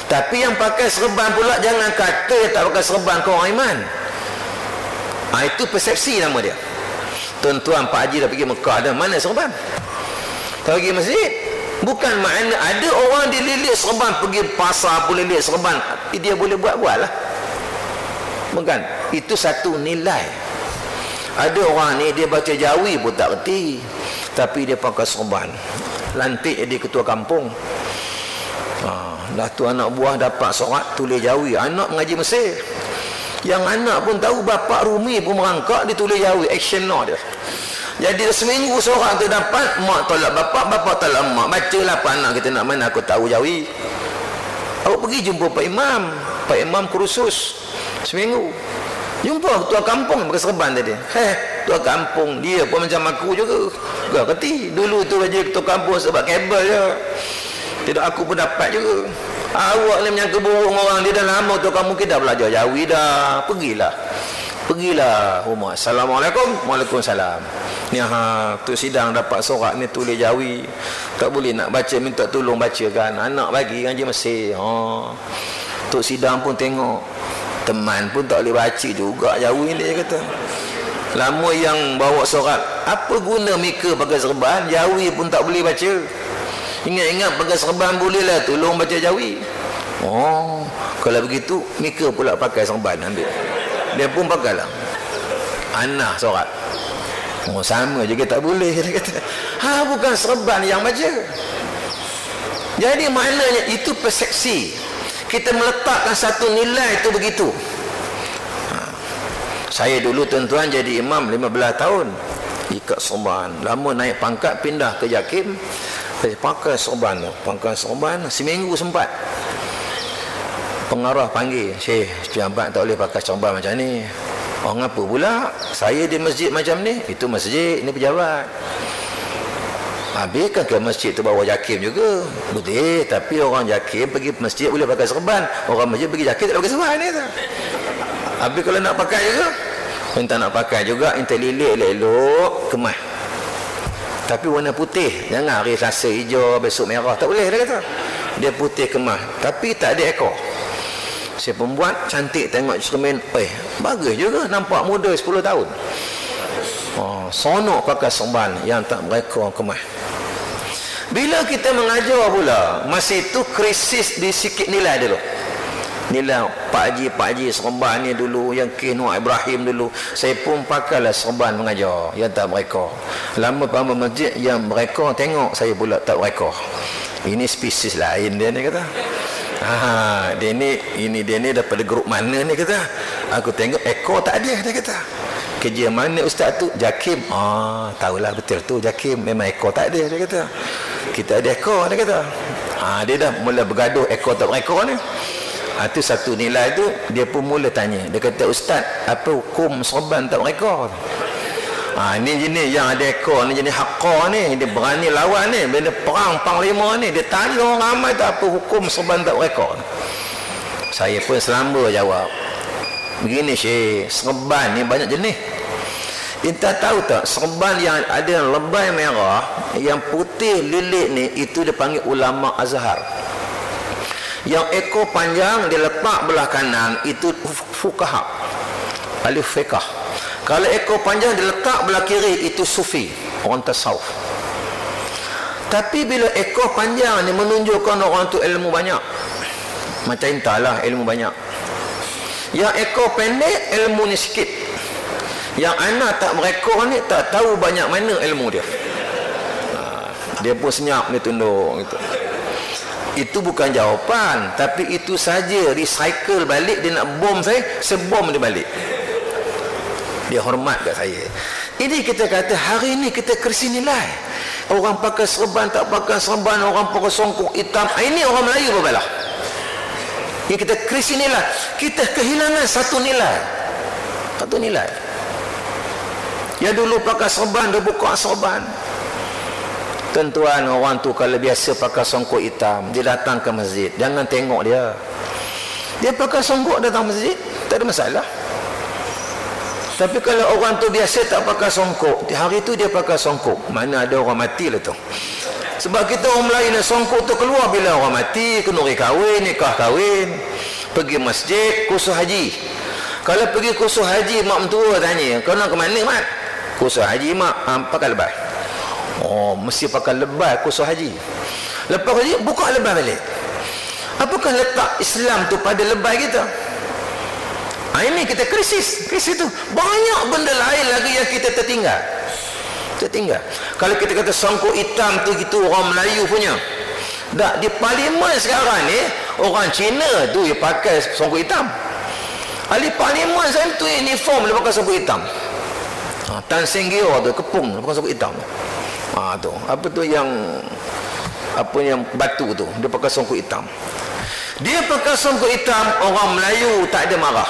Tapi yang pakai serban pula jangan kata tak pakai serban kau orang iman. Itu persepsi nama dia. Tuan-tuan Pak Haji dah pergi Mekah dah, mana serban? Tak pergi masjid. Bukan makna ada orang dililit serban, pergi pasar pun lilit serban, dia boleh buat-buat lah. Bukan, itu satu nilai. Ada orang ni dia baca Jawi pun tak reti, tapi dia pakai serban, lantik jadi ketua kampung. Dah tu anak buah dapat surat tulis Jawi, anak mengaji Mesir. Yang anak pun tahu bapa Rumi pun merangkak dia tulis Jawi, action no dia. Jadi seminggu surat tu dapat, mak tolak bapa tolak mak. Bacalah apa anak kita nak mana, aku tahu Jawi. Aku pergi jumpa Pak Imam kursus seminggu. Jumpa tuan kampung pakai serban tadi. Tuan kampung dia pun macam aku juga. Gak kerti. Dulu tu aja tuan kampung sebab kabel je. Tidak, aku pun dapat juga. Awak ni menyangka burung orang, dia dah lama tuan kampung kita dah belajar Jawi dah. Pergilah rumah. Assalamualaikum. Waalaikumsalam. Ni tu sidang dapat surat ni tulis Jawi. Tak boleh nak baca, minta tolong bacakan. Anak bagi ngaji Mesir. Tok sidang pun tengok. Teman pun tak boleh baca juga Jawi ni, dia kata. Lama yang bawa surat, apa guna Mika pakai serban, Jawi pun tak boleh baca. Ingat-ingat pakai serban bolehlah tolong baca Jawi. Kalau begitu Mika pula pakai serban, ambil. Dia pun pakailah. Anak surat. Sama juga tak boleh, dia kata. Bukan serban yang baca. Jadi maknanya itu persepsi. Kita meletakkan satu nilai itu begitu. Saya dulu tuan-tuan jadi imam 15 tahun. Ikat sorban. Lama naik pangkat pindah ke Jakim. Saya pakai sorban. Seminggu sempat. Pengarah panggil, Syekh, pejabat tak boleh pakai sorban macam ni. Apa pula? Saya di masjid macam ni. Itu masjid, ini pejabat. Habis kan ke masjid tu bawa Jakim juga. Boleh, tapi orang Jakim pergi masjid boleh pakai serban. Orang masjid pergi Jakim tak pakai serban ni tu. Habis kalau nak pakai juga, minta nak pakai juga, minta lilik elok kemas. Tapi warna putih. Jangan hari Selasa hijau, besok merah. Tak boleh, dia kata. Dia putih kemas. Tapi tak ada ekor. Si pembuat cantik tengok cermin. Bagus juga, nampak muda 10 tahun. Sonok pakai serban yang tak berekor kemas. Bila kita mengajar pula, masa itu krisis di sikit nilai dulu. Nilai Pak Haji serban ni dulu, yang Nuh Ibrahim dulu. Saya pun pakailah serban mengajar yang tak berekor. Lama paham masjid yang berekor, tengok saya pula tak berekor. Ini spesies lain dia ni kata. Dia ni daripada grup mana ni kata. Aku tengok ekor tak ada, dia kata. Kerja mana ustaz tu? Jakim. Tahulah betul tu Jakim, memang ekor tak ada, dia kata. Kita ada ekor, dia kata. Dia dah mula bergaduh ekor tak berekor ni. Itu satu nilai tu, dia pun mula tanya. Dia kata, ustaz, apa hukum sorban tak berekor? Ni jenis yang ada ekor ni, jenis haqqah ni, dia berani lawan ni, bila perang panglima ni, dia tanya orang ramai tak apa hukum sorban tak berekor. Saya pun selamba jawab, begini Syekh, serban ni banyak jenis. Kita tahu tak, serban yang ada lebay merah, yang putih lilit ni, itu dia panggil ulama azhar. Yang ekor panjang dia letak belah kanan, itu fuqaha, ahli fiqh. Kalau ekor panjang dia letak belah kiri, itu sufi, orang tasawuf. Tapi bila ekor panjang ni menunjukkan orang tu ilmu banyak, macam entahlah ilmu banyak. Yang ekor pendek ilmu ni sikit. Yang anak tak berekor ni tak tahu banyak mana ilmu dia. Dia pun senyap, dia tunduk gitu. Itu bukan jawapan, tapi itu saja recycle balik. Dia nak bom saya bom dia balik. Dia hormat kat saya. Ini kita kata hari ini kita krisis nilai. Orang pakai serban tak pakai serban, orang pakai songkok hitam. Ini orang Melayu berbalah. Ini kita krisis nilai. Kita kehilangan satu nilai. Satu nilai. Yang dulu pakai serban, dia buka serban. Tuan-tuan, orang tu kalau biasa pakai songkok hitam, dia datang ke masjid, jangan tengok dia. Dia pakai songkok datang masjid, tak ada masalah. Tapi kalau orang tu biasa tak pakai songkok, hari tu dia pakai songkok, mana ada orang mati lah tu. Sebab kita orang Melayu ni, songkok tu keluar bila orang mati, kenduri kahwin, nikah kahwin, pergi masjid, kursus haji. Kalau pergi kursus haji, mak mentua tanya, kau nak ke mana mak? Kursus haji mak, pakai lebah. Mesti pakai lebah kursus haji. Lepas haji, buka lebah balik. Apakah letak Islam tu pada lebah kita? Ini kita krisis tu. Banyak benda lain lagi yang kita tertinggal. Kalau kita kata songkok hitam tu gitu orang Melayu punya, Tak, di parlimen sekarang ni orang Cina tu dia pakai songkok hitam. Ahli parlimen saya tu uniform dia pakai songkok hitam. Tan Seng Gio tu kepung dia pakai songkok hitam. Tu apa tu yang batu tu dia pakai songkok hitam. Dia pakai songkok hitam, orang Melayu tak ada marah,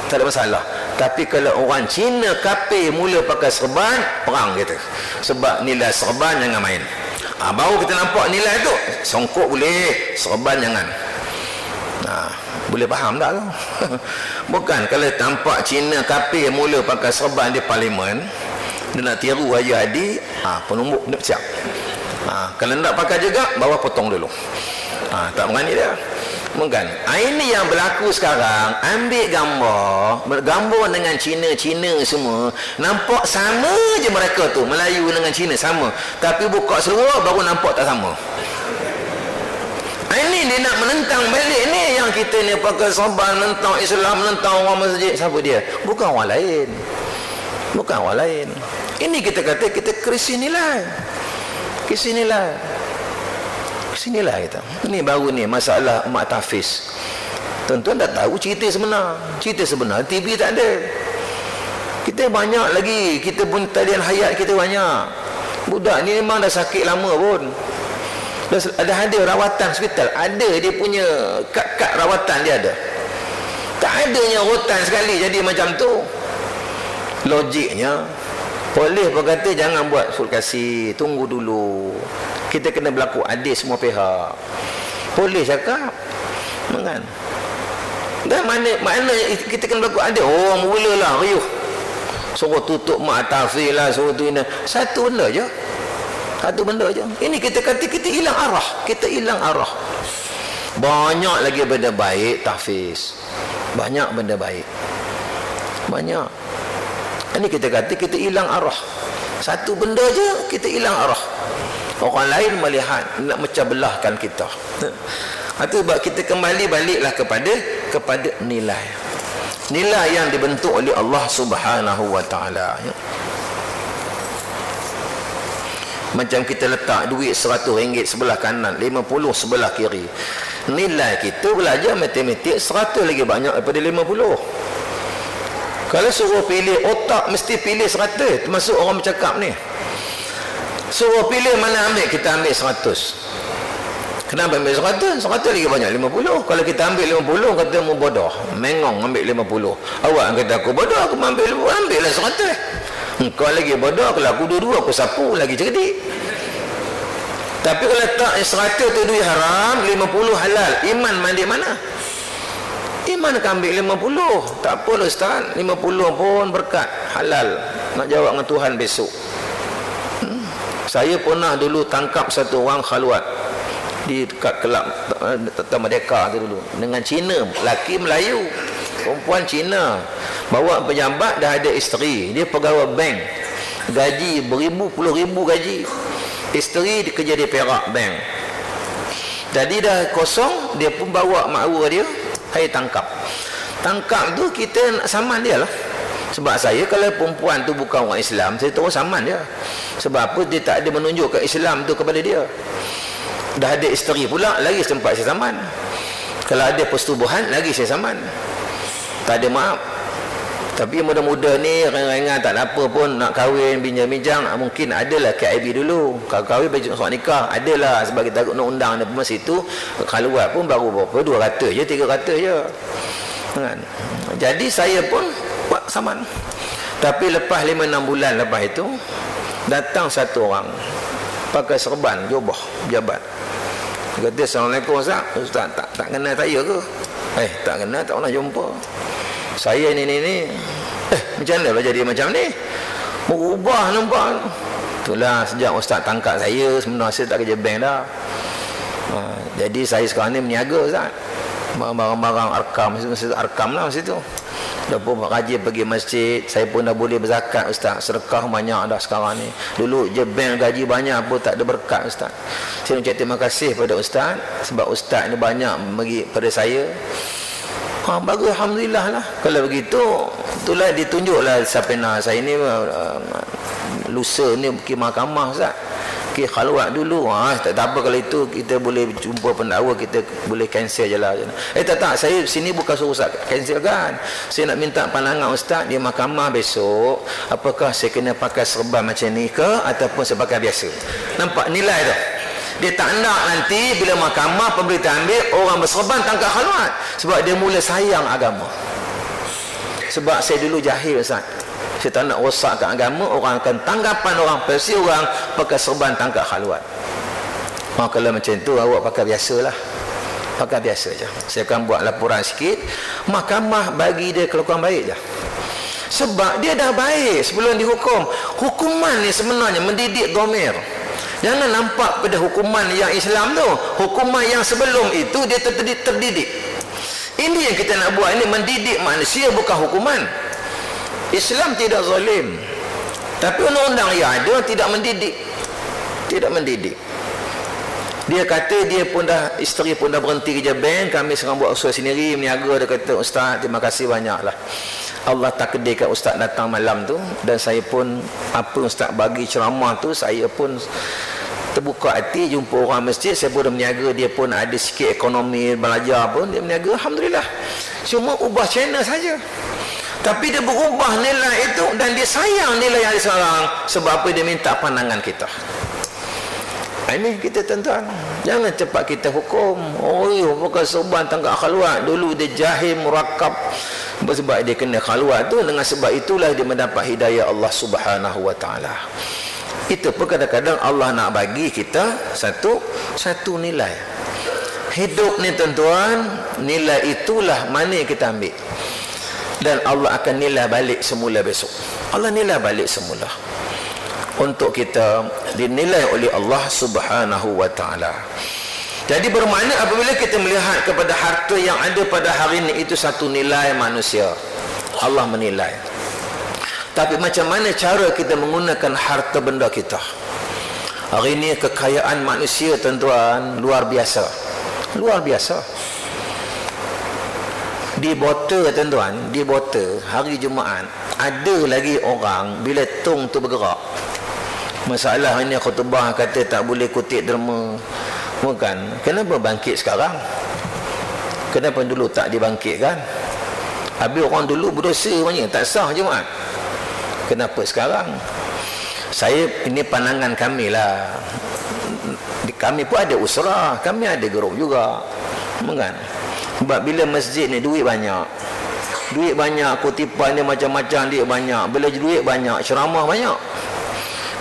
tak ada masalah. Tapi kalau orang Cina kafir mula pakai serban, perang kita. Sebab nilai serban jangan main. Baru kita nampak nilai tu. Songkok boleh, serban jangan. Boleh faham tak tu? Bukan kalau tampak Cina kafir mula pakai serban di parlimen, dia nak tiru Haji Hadi, penumbuk dia siap. Kalau nak pakai juga, bawah potong dulu. Tak berani dia. Bukan. Ini yang berlaku sekarang. Ambil gambar dengan Cina semua, nampak sama je mereka tu, Melayu dengan Cina sama. Tapi buka seluar baru nampak tak sama. Ini dia nak menentang balik ni, yang kita ni pakai serban, menentang Islam, menentang orang masjid. Siapa dia? Bukan orang lain. Bukan orang lain. Ini kita kata kita krisis nilai. Krisis nilai. Sinilah kita. Ini baru ni masalah mak tahfiz. Tuan-tuan dah tahu cerita sebenar. Cerita sebenar TV tak ada. Kita banyak lagi, kita pun talian hayat kita banyak. Budak ni memang dah sakit lama pun. Ada rawatan hospital, ada dia punya kad rawatan dia ada. Tak adanya rotan sekali jadi macam tu. Logiknya polis berkata jangan buat sulkasi, tunggu dulu. Kita kena berlaku adil semua pihak. Polis cakap, kan? Dan mana kita kena berlaku adil? Oh, mulalah riuh. Suruh tutup mak tahfiz lah, suruh tu ini. Satu benda je. Satu benda je. Ini kita kata kita hilang arah. Kita hilang arah. Banyak lagi benda baik tahfiz. Banyak benda baik. Banyak. Ini kita kata kita hilang arah. Satu benda je kita hilang arah. Orang lain melihat nak macam belahkan kita. Itu sebab kita kembali baliklah kepada nilai. Nilai yang dibentuk oleh Allah Subhanahu wa taala. Macam kita letak duit RM100 sebelah kanan, 50 sebelah kiri. Nilai kita belajar matematik 100 lagi banyak daripada 50. Kalau suruh pilih otak, mesti pilih 100. Termasuk orang bercakap ni. Suruh pilih mana ambil, kita ambil 100. Kenapa ambil 100? 100 lagi banyak 50. Kalau kita ambil 50, kata mu bodoh. Mengong ambil 50. Awak kata aku bodoh, aku ambil lah 100. Kau lagi bodoh, kalau aku dua-dua aku sapu lagi cerdik. Tapi kalau letak 100 tu duit haram, 50 halal, iman mandi mana? Iman kan ambil 50. Tak apa lah Ustaz, 50 pun berkat, halal. Nak jawab dengan Tuhan besok. Saya pernah dulu tangkap satu orang khalwat di dekat kelab Merdeka tu dulu dengan Cina, lelaki Melayu, perempuan Cina, bawa pejabat, dah ada isteri, dia pegawai bank, gaji beribu puluh ribu gaji, isteri kerja di Perak bank. Jadi dah kosong, dia pun bawa makwa dia, saya tangkap tu kita nak saman dia lah. Sebab saya kalau perempuan tu bukan orang Islam, saya terus saman dia. Sebab apa? Dia tak ada menunjukkan Islam tu kepada dia. Dah ada isteri pula, lagi sempat saya saman. Kalau ada persetubuhan, lagi saya saman. Tak ada maaf. Tapi muda-muda ni ringan-ringan tak ada apa pun, nak kahwin bincang-bincang, mungkin adalah KIB dulu. Kalau kahwin baju surat nikah adalah, sebab kita nak undang dan masa itu khaluat pun baru berapa 200 je, 300 je kan. Jadi saya pun buat saman. Tapi lepas 5-6 bulan lepas itu datang satu orang pakai serban jubah pejabat. Dia kata, Assalamualaikum Ustaz. Ustaz tak kenal saya ke? Tak kenal, tak pernah jumpa. Saya ni macam mana jadi macam ni? Berubah nampak. Itulah sejak Ustaz tangkap saya, sebenarnya saya tak kerja bank dah. Jadi saya sekarang ni meniaga Ustaz. Barang-barang arkam lah masa tu. Dah pun rajin pergi masjid. Saya pun dah boleh berzakat Ustaz. Sedekah banyak dah sekarang ni. Dulu je bank gaji banyak pun tak ada berkat Ustaz. Saya ucap terima kasih pada Ustaz, sebab Ustaz ni banyak bagi pada saya. Bagus, Alhamdulillah lah. Kalau begitu, itulah ditunjuklah Sapena saya ni lusa ni pergi mahkamah Ustaz. Okey, khalwat dulu. Tak apa kalau itu kita boleh jumpa pendakwa, kita boleh cancel je lah. Tak, saya sini bukan suruh Ustaz cancelkan. Saya nak minta pandangan Ustaz di mahkamah besok, apakah saya kena pakai serban macam ni ke ataupun saya pakai biasa. Nampak nilai tu. Dia tak nak nanti bila mahkamah pemberita ambil orang berserban tangkap khalwat, sebab dia mula sayang agama. Sebab saya dulu jahil Ustaz, saya tak nak rosakkan agama, orang akan tanggapan orang versi orang pakai serban tangkap khalwat. Kalau macam tu awak pakai biasalah, pakai biasa je. Saya akan buat laporan sikit, mahkamah bagi dia kelakuan baik je, sebab dia dah baik sebelum dihukum. Hukuman ni sebenarnya mendidik domir. Jangan nampak pada hukuman yang Islam tu, hukuman yang sebelum itu dia terdidik. Ini yang kita nak buat, ini mendidik manusia, bukan hukuman. Islam tidak zalim, tapi undang-undang yang ada tidak mendidik. Tidak mendidik. Dia kata dia pun dah, isteri pun dah berhenti kerja bank, kami sekarang buat usaha sendiri, meniaga. Dia kata, Ustaz terima kasih banyaklah, Allah takdirkan Ustaz datang malam tu, dan saya pun apa Ustaz bagi ceramah tu, saya pun terbuka hati, jumpa orang masjid, saya pun dah meniaga, dia pun ada sikit ekonomi, belajar pun dia meniaga, alhamdulillah. Cuma ubah channel saja, tapi dia berubah nilai itu, dan dia sayang nilai yang ada sekarang. Sebab apa? Dia minta pandangan kita. Ini kita tuan-tuan, jangan cepat kita hukum. Bukan serban tangkap khalwat. Dulu dia jahil murakab, sebab dia kena khalwat tu, dengan sebab itulah dia mendapat hidayah Allah Subhanahu wa taala. Itu pun kadang-kadang Allah nak bagi kita satu nilai. Hidup ni tuan-tuan, nilai itulah mana yang kita ambil, dan Allah akan nilai balik semula besok. Allah nilai balik semula untuk kita, dinilai oleh Allah Subhanahu wa taala. Jadi bermakna apabila kita melihat kepada harta yang ada pada hari ini, itu satu nilai manusia, Allah menilai. Tapi macam mana cara kita menggunakan harta benda kita? Hari ini kekayaan manusia tuan-tuan luar biasa. Luar biasa. Di Bota tuan-tuan, di Bota hari Jumaat, ada lagi orang bila tong tu bergerak. Masalah ini khutbah kata tak boleh kutip derma. Bukan. Kenapa bangkit sekarang? Kenapa dulu tak dibangkitkan? Habis orang dulu berdosa banyak, tak sah Jumaat. Kenapa sekarang? Saya, ini pandangan kami lah. Kami pun ada usrah, kami ada grup juga. Bukan? Sebab bila masjid ni duit banyak, kutipan dia macam-macam, dia banyak. Bila duit banyak, ceramah banyak.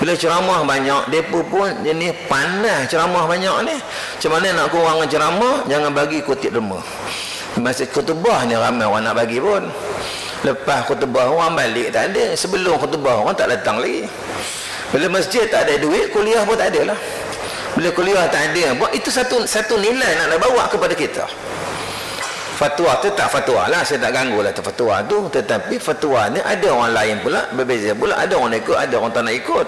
Bila ceramah banyak, mereka pun jenis panas ceramah banyak ni. Macam mana nak kurangkan ceramah? Jangan bagi kutip derma. Masa khutbah ni ramai orang nak bagi pun. Lepas khutbah orang balik tak ada. Sebelum khutbah orang tak datang lagi. Bila masjid tak ada duit, kuliah pun tak ada lah. Bila kuliah tak ada, itu satu nilai nak bawa kepada kita. Fatwa tu tak fatwa lah, saya tak ganggu lah fatwa tu. Tetapi fatwa ni ada orang lain pula, berbeza pula. Ada orang ikut, ada orang tak nak ikut.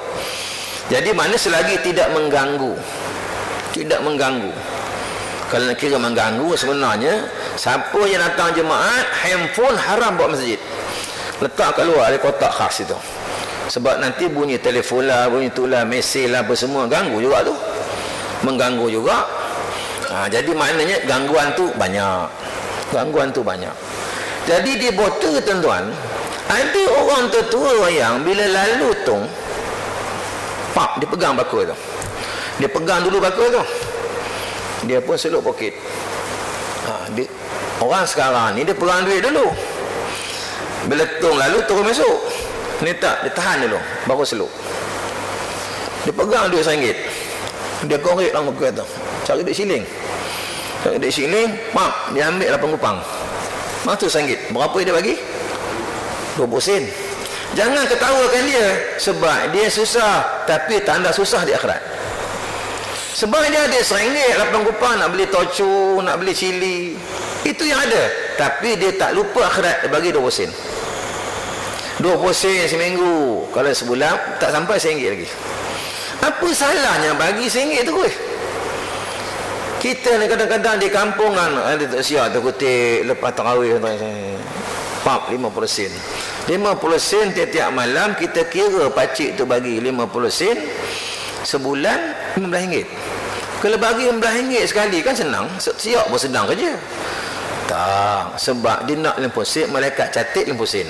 Jadi mana selagi tidak mengganggu. Tidak mengganggu. Kalau nak kira mengganggu, sebenarnya siapa yang datang jemaat, handphone haram buat masjid. Letak kat luar, ada kotak khas itu. Sebab nanti bunyi telefon lah, bunyi tu lah, mesej lah, apa semua, ganggu juga tu. Mengganggu juga. Jadi maknanya gangguan tu banyak. Gangguan tu banyak. Jadi di Bota tuan-tuan, ada orang tertua yang bila lalu tu, pak, dia pegang bakul tu. Dia pegang dulu bakul tu. Dia pun seluk poket. Orang sekarang ni dia pegang duit dulu. Bila tung lalu turun masuk. Ni tak, dia tahan dulu baru seluk. Dia pegang duit RM1. Dia korek dalam bakul tu. Cari duit siling. Cari duit siling, pak, dia ambil 8 kupang. Masa tu RM1. Berapa dia bagi? 20 sen. Jangan ketawakan dia, sebab dia susah, tapi tanda susah di akhirat. Sebab dia ada RM1, 8 kupang, nak beli tocu, nak beli cili, itu yang ada. Tapi dia tak lupa akhirat, dia bagi 20 sen. 20 sen seminggu. Kalau sebulan tak sampai RM1 lagi. Apa salahnya bagi RM1 tu? Kita ni kadang-kadang di kampungan ada tak siap terkutip lepas tarawih, pap 50 sen. 50 sen tiap-tiap malam, kita kira pakcik tu bagi 50 sen sebulan. RM15. Kalau bagi RM15 sekali kan senang, siap pun sedang kerja. Tak, sebab dia nak lemposin, malaikat catat lemposin.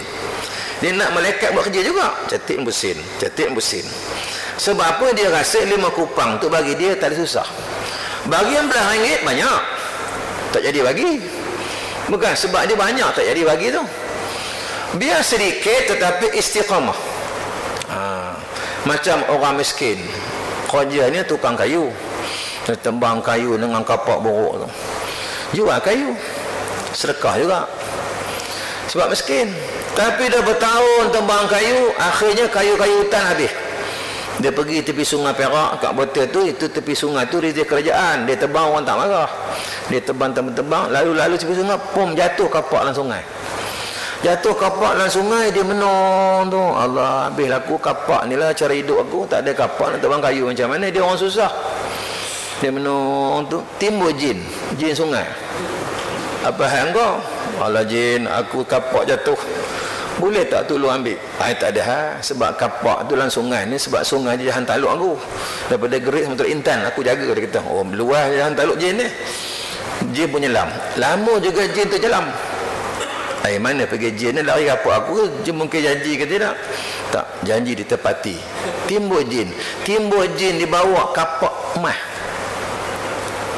Dia nak malaikat buat kerja juga, catat lemposin, catat lemposin. Sebab apa? Dia rasa 5 kupang tu bagi dia tak ada susah. Bagi RM11 banyak, tak jadi bagi. Bukan sebab dia banyak tak jadi bagi tu. Biar sedikit tetapi istiqamah. Macam orang miskin, kerjanya tukang kayu, tembang kayu dengan kapak borok tu, jual kayu, sedekah juga. Sebab miskin. Tapi dah bertahun tembang kayu, akhirnya kayu-kayu hutan habis. Dia pergi tepi sungai Perak, kat botol tu, itu tepi sungai tu rezeki kerajaan. Dia tebang, orang tak marah. Dia tebang, lalu tepi sungai, pom jatuh kapak dalam sungai. Jatuh kapak dalam sungai, dia menong tu. Allah, habis aku kapak ni lah cara hidup aku. Tak ada kapak nak tebang kayu macam mana. Dia orang susah. Dia menong tu. Timbul jin sungai. Apa hal kau? Allah jin, aku kapak jatuh. Boleh tak tolong ambil? Tak ada hal. Sebab kapak tu dalam sungai ni, sebab sungai je jahan taluk aku. Daripada gerik sampai intan, aku jaga. Dia kata, oh luar jahan taluk jin ni. Jin pun nyelam. Lama juga jin tu nyelam. Mana pergi jin ni lari kapak aku, jin mungkin janji ke tidak? Tak, janji ditepati. Timbul jin dibawa kapak emas.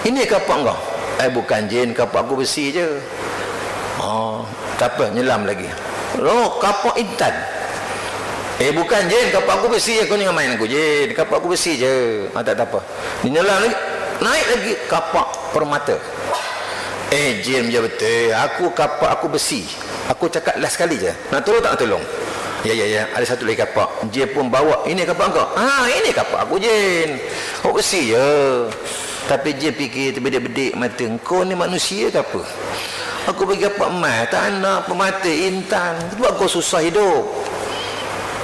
Ini kapak kau? Bukan jin, kapak aku besi je. Tak apa, nyelam lagi. Kapak intan. Bukan jin, kapak aku besi je. Kau jangan main aku jin, kapak aku besi je. Tak apa. Dia nyelam lagi, naik lagi kapak permata. Jin je betul. Kapak aku besi. Aku cakap last sekali je. Nak tolong tak nak tolong? Ya. Ada satu lagi kapak. Jin pun bawa. Ini kapak kau? Ini kapak aku jin. Kau besi je. Tapi Jin fikir terbedik-bedik mata, kau ni manusia ke apa? Aku bagi kapak emas, tak nak pemata intan. Sebab kau susah hidup.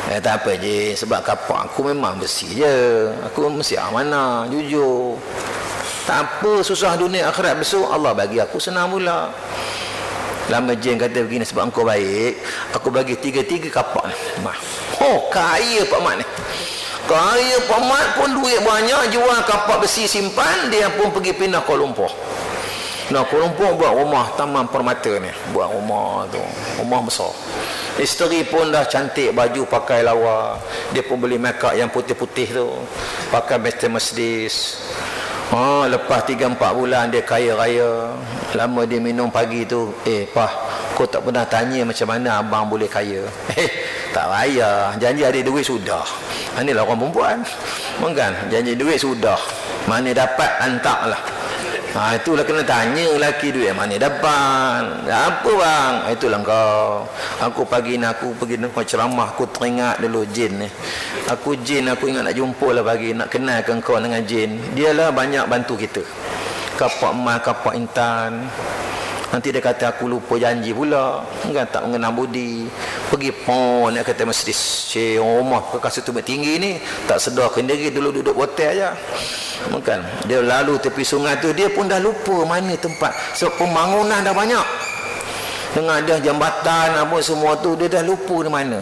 Tak apa Jin, sebab kapak aku memang besi je. Aku mesti amanah, jujur. Tak apa, susah dunia akhirat besok Allah bagi aku senang pula. Lama Jin kata begini, sebab engkau baik, aku bagi 3 kapak ni. Kaya Pak Mat ni. Kaya Pak Mat pun duit banyak, jual kapak besi simpan, dia pun pergi pindah Kuala Lumpur. Kuala Lumpur buat rumah Taman Permata ni. Buat rumah tu, rumah besar. Isteri pun dah cantik, baju pakai lawa. Dia pun beli make up yang putih-putih tu, pakai Mercedes. Lepas 3-4 bulan dia kaya raya. Lama dia minum pagi tu, Pah, kau tak pernah tanya macam mana abang boleh kaya. Tak raya, janji ada duit sudah. Inilah orang perempuan, kan? Janji duit sudah, mana dapat hantar lah. Itulah kena tanya lelaki duit mana dapat. Apa bang? Itulah kau. Aku pagi ni aku pergi ceramah, aku teringat dulu jin ni. Aku ingat nak jumpa lah pagi, nak kenalkan kau dengan jin. Dialah banyak bantu kita. Kapak emas, kapak intan. Nanti dia kata aku lupa janji pula, kan, tak mengenal budi. Pergi pon nak kata Mercedes. Rumah kasut tu tinggi ni tak sedar kendiri, dulu duduk hotel aja. Bukan. Dia lalu tepi sungai tu, dia pun dah lupa mana tempat. Sebab pembangunan dah banyak. Dengan ada jambatan apa semua tu, dia dah lupa di mana.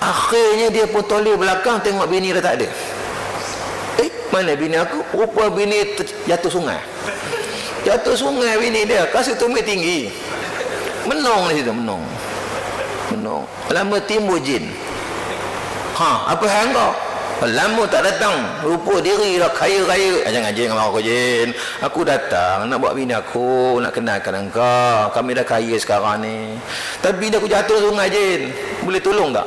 Akhirnya dia pun toleh belakang, tengok bini dah tak ada. Mana bini aku? Rupa bini jatuh sungai. Jatuh sungai bini dia, kasut tumit tinggi. Menong di situ, menong. Lama timbul jin. Apa hal kau? Lama tak datang, rupa diri dah kaya-kaya. Jangan jin dengan aku jin. Aku datang nak buat bini aku, nak kenalkan engkau. Kami dah kaya sekarang ni. Tapi bini aku jatuh sungai jin. Boleh tolong tak?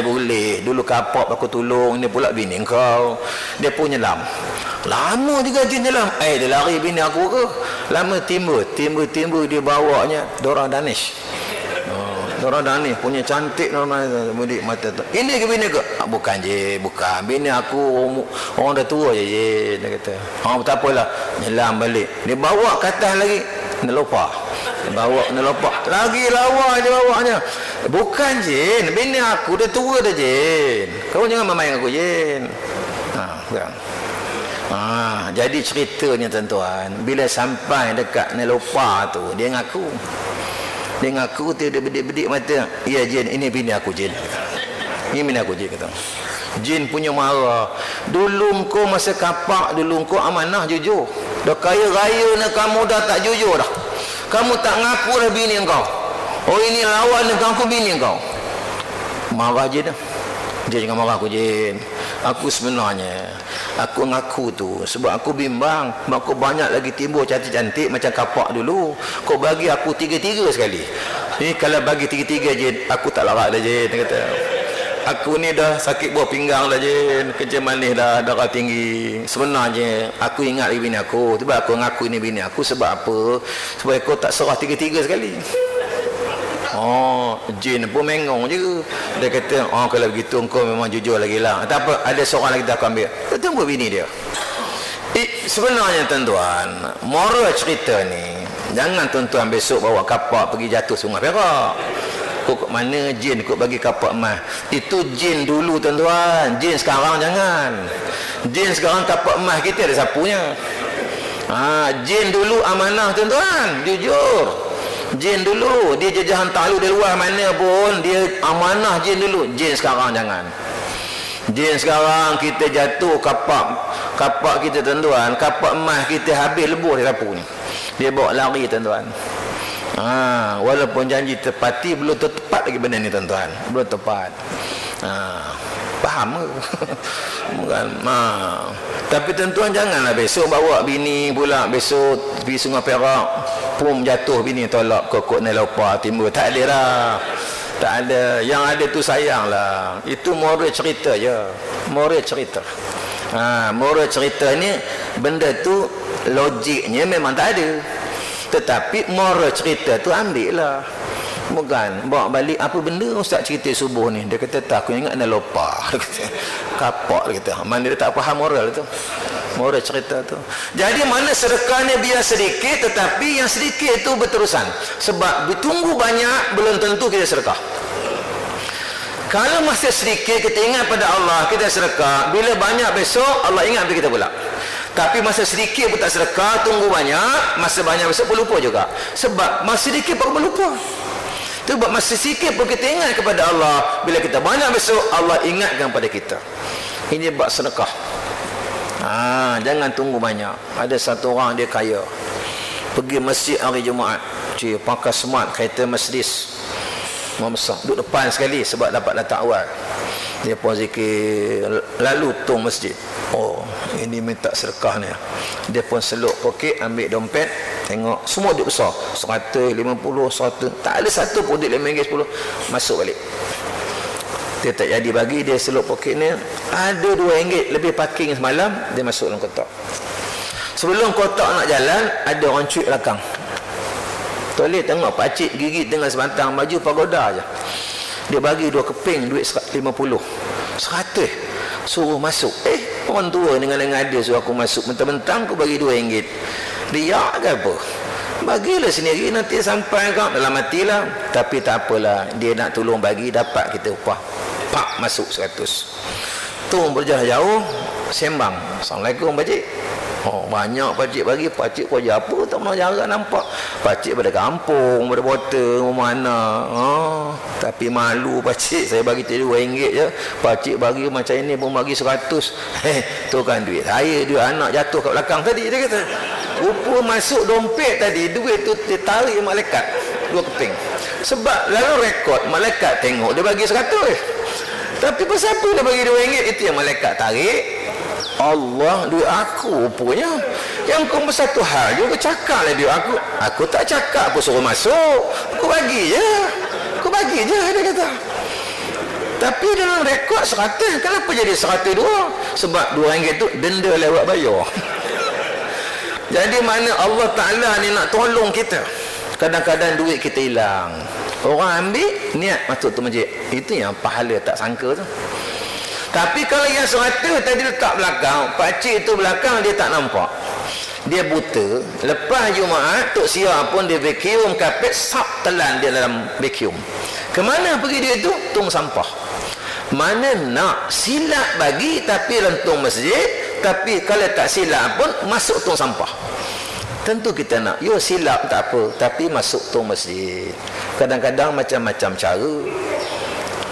Boleh. Dulu kapak aku tolong. Ini pula bini engkau. Dia pun nyelam. Lama juga jin nyelam. Dia lari bini aku ke? Lama timbul dia bawanya Dora Danish. Dora Danish punya cantik normal mata tu. Ini ke bini ke? Bukan je, bukan. Bini aku orang dah tua je dia kata. Tak apalah, nyelam balik. Dia bawa ke atas lagi. Nelopa. Bawa nelopa. Lagi lawa dia bawanya. Bukan jin, bini aku dah tua dah jin. Kau jangan main aku jin. Bukan. Jadi ceritanya tuan-tuan, bila sampai dekat Nelopa tu, dia ngaku dia bedik-bedik mata. Ya jin, ini bini aku jin. Ini bini aku jin kata. Jin punya marah. Dulu kau masa kapak, dulu kau amanah jujur. Dah kaya raya ni kamu dah tak jujur dah. Kamu tak ngaku dah bini kau. Oh ini lawan dengan aku bini kau. Marah Jin dah. Jin jangan marah aku Jin. Aku sebenarnya aku ngaku tu sebab aku bimbang. Mak aku banyak lagi timbul cantik-cantik macam kapak dulu. Kau bagi aku tiga-tiga sekali. Ni kalau bagi tiga-tiga Jin, aku tak larat dah Jin. Dia kata, aku ni dah sakit buah pinggang dah Jin. Kerja manis dah, darah tinggi. Sebenarnya aku ingat lagi bini aku. Sebab aku ngaku ini bini aku sebab apa? Sebab kau tak serah tiga-tiga sekali. Oh, Jin pun mengong je. Dia kata, oh kalau begitu engkau memang jujur lagi lah. Tak apa, ada seorang lagi dah aku ambil. Dia tunggu bini dia. Sebenarnya tuan-tuan, moral cerita ni, jangan tuan-tuan besok bawa kapak pergi jatuh Sungai Perak. Kok mana Jin kok bagi kapak emas. Itu Jin dulu tuan-tuan. Jin sekarang jangan. Jin sekarang kapak emas kita ada sapunya. Jin dulu amanah tuan-tuan, jujur. Jin dulu dia jajahan talu dari luar mana pun dia amanah. Jin dulu. Jin sekarang jangan. Jin sekarang kita jatuh kapak kita tuan-tuan, kapak emas kita habis lebuh di sapu ni. Dia bawa lari tuan-tuan. Walaupun janji tepati, belum tepat lagi benda ni tuan-tuan. Belum tepat. Faham ke? Bukan. Tapi tuan-tuan janganlah besok bawa bini pula besok pergi Sungai Perak, pum jatuh bini tolak kokok nelopa timbul. Tak ada dah. Tak ada. Yang ada tu sayang lah. Itu moral cerita je. Moral cerita. Moral cerita ni benda tu logiknya memang tak ada. Tetapi moral cerita tu ambil lah. Bukan bawa balik apa benda ustaz cerita subuh ni. Dia kata tak, aku ingat nelopa. Dia kata kapak. Dia kata mana dia tak faham moral tu, moral cerita tu. Jadi mana sedekahnya biar sedikit, tetapi yang sedikit tu berterusan. Sebab ditunggu banyak belum tentu kita sedekah. Kalau masih sedikit kita ingat pada Allah, kita sedekah. Bila banyak besok Allah ingat pada kita pula. Tapi masa sedikit pun tak sedekah, tunggu banyak, masa banyak besok pun lupa juga. Sebab masa sedikit pun lupa. Sebab masa sedikit pun kita ingat kepada Allah. Bila kita banyak besok Allah ingatkan pada kita. Ini bab sedekah. Jangan tunggu banyak. Ada satu orang dia kaya, pergi masjid hari Jumaat, pakai smart, kereta Mercedes besar, duduk depan sekali sebab dapat letak awal. Dia pun zikir, lalu tung masjid. Oh, ini minta sedekah ni. Dia pun seluk poket, ambil dompet, tengok semua duit besar, 150, 100, tak ada satu pun duit RM5, 10, masuk balik. Dia tak jadi bagi, dia seluk poket ni, ada RM2 lebih parking semalam, dia masuk dalam kotak. Sebelum kotak nak jalan, ada orang cuit belakang. Toleh tengok pakcik gigit dengan sebatang baju pagoda je. Dia bagi 2 keping duit 50, 100, suruh masuk. Orang tua dengan dia suruh aku masuk, mentang-mentang aku bagi RM2. Riak ke apa? Bagilah sendiri, nanti sampai kau dalam hatilah. Tapi tak apalah, dia nak tolong bagi, dapat kita upah. Pak, masuk 100. Tu berjalan jauh, sembang. Assalamualaikum pakcik. Oh, banyak pakcik bagi. Pakcik kau apa tak mau jarang nampak. Pakcik pada kampung, pada botol mana. Tapi malu pakcik, saya bagi RM2 je. Pakcik bagi macam ini pun bagi 100. Tu kan duit saya, duit anak jatuh kat belakang tadi. Dia kata rupa masuk dompet tadi, duit tu ditarik malaikat 2 keping. Sebab lalu rekod malaikat tengok dia bagi 100. Tapi pasal apa dia bagi RM2? Itu yang malaikat tarik. Allah, duit aku rupanya. Yang kau bersatu hal juga cakap lah duit aku. Aku tak cakap, aku suruh masuk. Aku bagi je. Aku bagi je, dia kata. Tapi dalam rekod 100, kenapa jadi 102? Sebab RM2 tu denda lewat bayar. Jadi mana Allah Ta'ala ni nak tolong kita. Kadang-kadang duit kita hilang, orang ambil, niat masuk tu masjid. Itu yang pahala tak sangka tu. Tapi kalau yang 100 tadi letak belakang, pakcik tu belakang dia tak nampak, dia buta. Lepas Jumaat Tok Sia pun dia vacuum kapet, sap telan dia dalam vacuum. Kemana pergi dia tu? Tung sampah. Mana nak silap bagi tapi lentung masjid, tapi kalau tak silap pun masuk tung sampah. Tentu kita nak, yo silap tak apa, tapi masuk tung masjid. Kadang-kadang macam-macam cara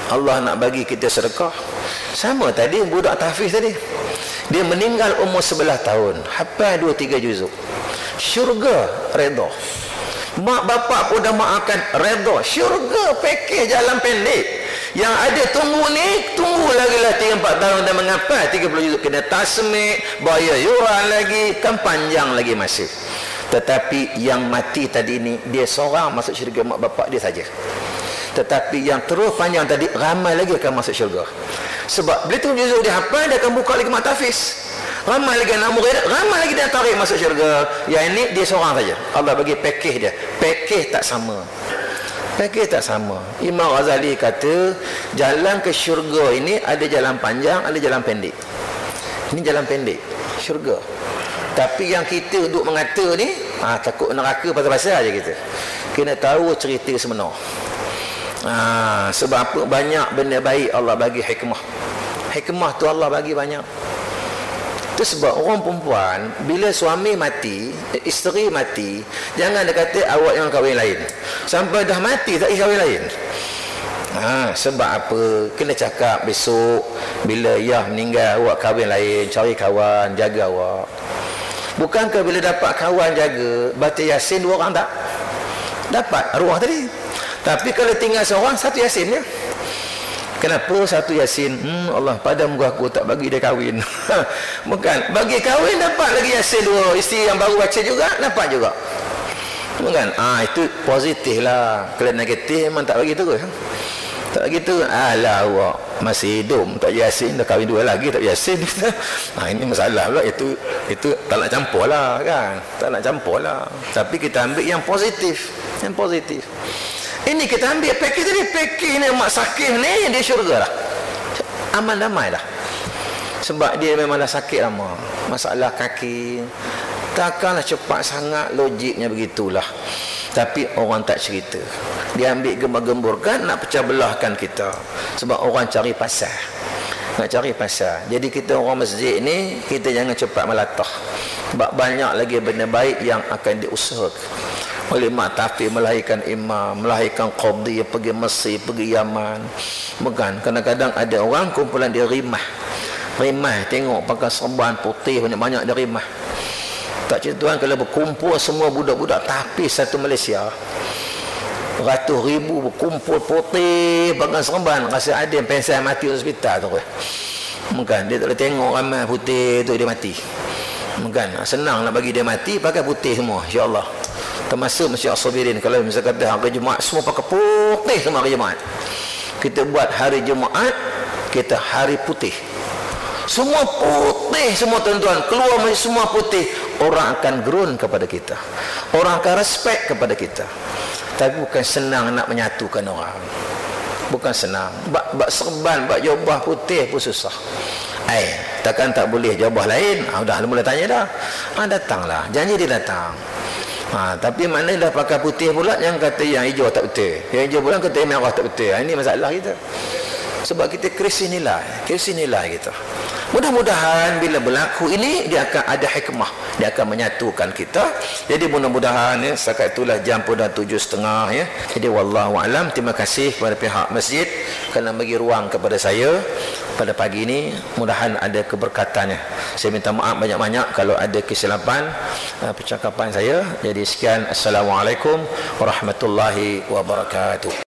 Allah nak bagi kita sedekah. Sama tadi budak tahfiz tadi. Dia meninggal umur 11 tahun, hafal 2-3 juzuk. Syurga redha. Mak bapak pun dah maafkan redha. Syurga pakej jalan pendek. Yang ada tunggu ni, tunggu lagi lah 3-4 tahun dah menghafal 30 juzuk, kena tasmik, bayar yuran lagi, kan panjang lagi masa. Tetapi yang mati tadi ni, dia seorang masuk syurga mak bapak dia saja. Tetapi yang terus panjang tadi, ramai lagi akan masuk syurga. Sebab bila tu juzuk dia hafal, dia akan buka lagi mak tahfiz. Ramai lagi anak murid, ramai lagi dia tarik masuk syurga. Yang ini dia seorang saja. Allah bagi pakej dia. Pakej tak sama. Pakej tak sama. Imam Ghazali kata, jalan ke syurga ini ada jalan panjang, ada jalan pendek. Ini jalan pendek, syurga. Tapi yang kita duduk mengata ni, takut neraka pasal-pasal aja kita. Kena tahu cerita sebenar. Sebab apa? Banyak benda baik Allah bagi hikmah. Hikmah tu Allah bagi banyak. Itu sebab orang perempuan bila suami mati, isteri mati, jangan dia kata awak yang kahwin lain. Sampai dah mati tak kahwin lain. Sebab apa? Kena cakap besok bila Yah meninggal, awak kahwin lain, cari kawan jaga awak. Bukankah bila dapat kawan jaga, baca Yasin 2 orang tak? Dapat arwah tadi. Tapi kalau tinggal seorang, 1 Yasin ya. Kenapa 1 Yasin? Allah pada muka aku tak bagi dia kahwin. Bukan, bagi kahwin dapat lagi Yasin 2. Isteri yang baru baca juga dapat juga. Bukan? Itu positif lah. Kalau negatif memang tak bagi terus. Tak gitu, alah awak masih hidup tak Yasin, dah kahwin 2 lagi tak Yasin. Ini masalah pula. Itu tak nak campur lah kan. Tak nak campur lah. Tapi kita ambil yang positif. Yang positif. Ini kita ambil pakej tadi. Pakej ni mak sakit ni, dia syurga lah. Aman damai lah. Sebab dia memang dah sakit lama. Masalah kaki. Takkanlah cepat sangat, logiknya begitulah. Tapi orang tak cerita. Dia ambil gembar-gemburkan, nak pecah belahkan kita. Sebab orang cari pasal. Nak cari pasal. Jadi kita orang masjid ni, kita jangan cepat melatah. Sebab banyak lagi benda baik yang akan diusahakan oleh mak tahfiz, melahirkan imam, melahirkan qadhi, pergi Mesir, pergi Yaman. Bukan, kadang-kadang ada orang kumpulan dia rimah. Rimah, tengok pakai serban putih banyak-banyak dia rimah. Tak cerita tuan, kalau berkumpul semua budak-budak tahfiz satu Malaysia, ratus ribu berkumpul putih pakai serban, rasa ada yang pensel mati hospital tu. Bukan, dia tak boleh tengok ramai putih tu dia mati. Bukan, senang nak bagi dia mati, pakai putih semua, insya-Allah. Termasuk Masjid As-Sabirin, kalau misalnya kata hari Jumaat semua pakai putih semua hari Jumaat. Kita buat hari Jumaat, kita hari putih. Semua putih semua tuan-tuan, keluar semua putih. Orang akan gerun kepada kita. Orang akan respect kepada kita. Tapi bukan senang nak menyatukan orang. Bukan senang. Bak serban, bak jubah putih pun susah. Takkan tak boleh jubah lain? Dah mula tanya dah. Datanglah. Janji dia datang. Tapi mana dah pakai putih pula, yang kata yang hijau tak betul, yang hijau pula kata yang merah tak betul. Ini masalah kita. Sebab kita krisis nilai kita. Mudah-mudahan bila berlaku ini, dia akan ada hikmah, dia akan menyatukan kita. Jadi mudah-mudahan setakat itulah jam pun dah 7.30 ya. Jadi wallahu alam. Terima kasih kepada pihak masjid kerana bagi ruang kepada saya pada pagi ini. Mudahan ada keberkatannya. Saya minta maaf banyak-banyak kalau ada kesilapan percakapan saya. Jadi sekian, assalamualaikum warahmatullahi wabarakatuh.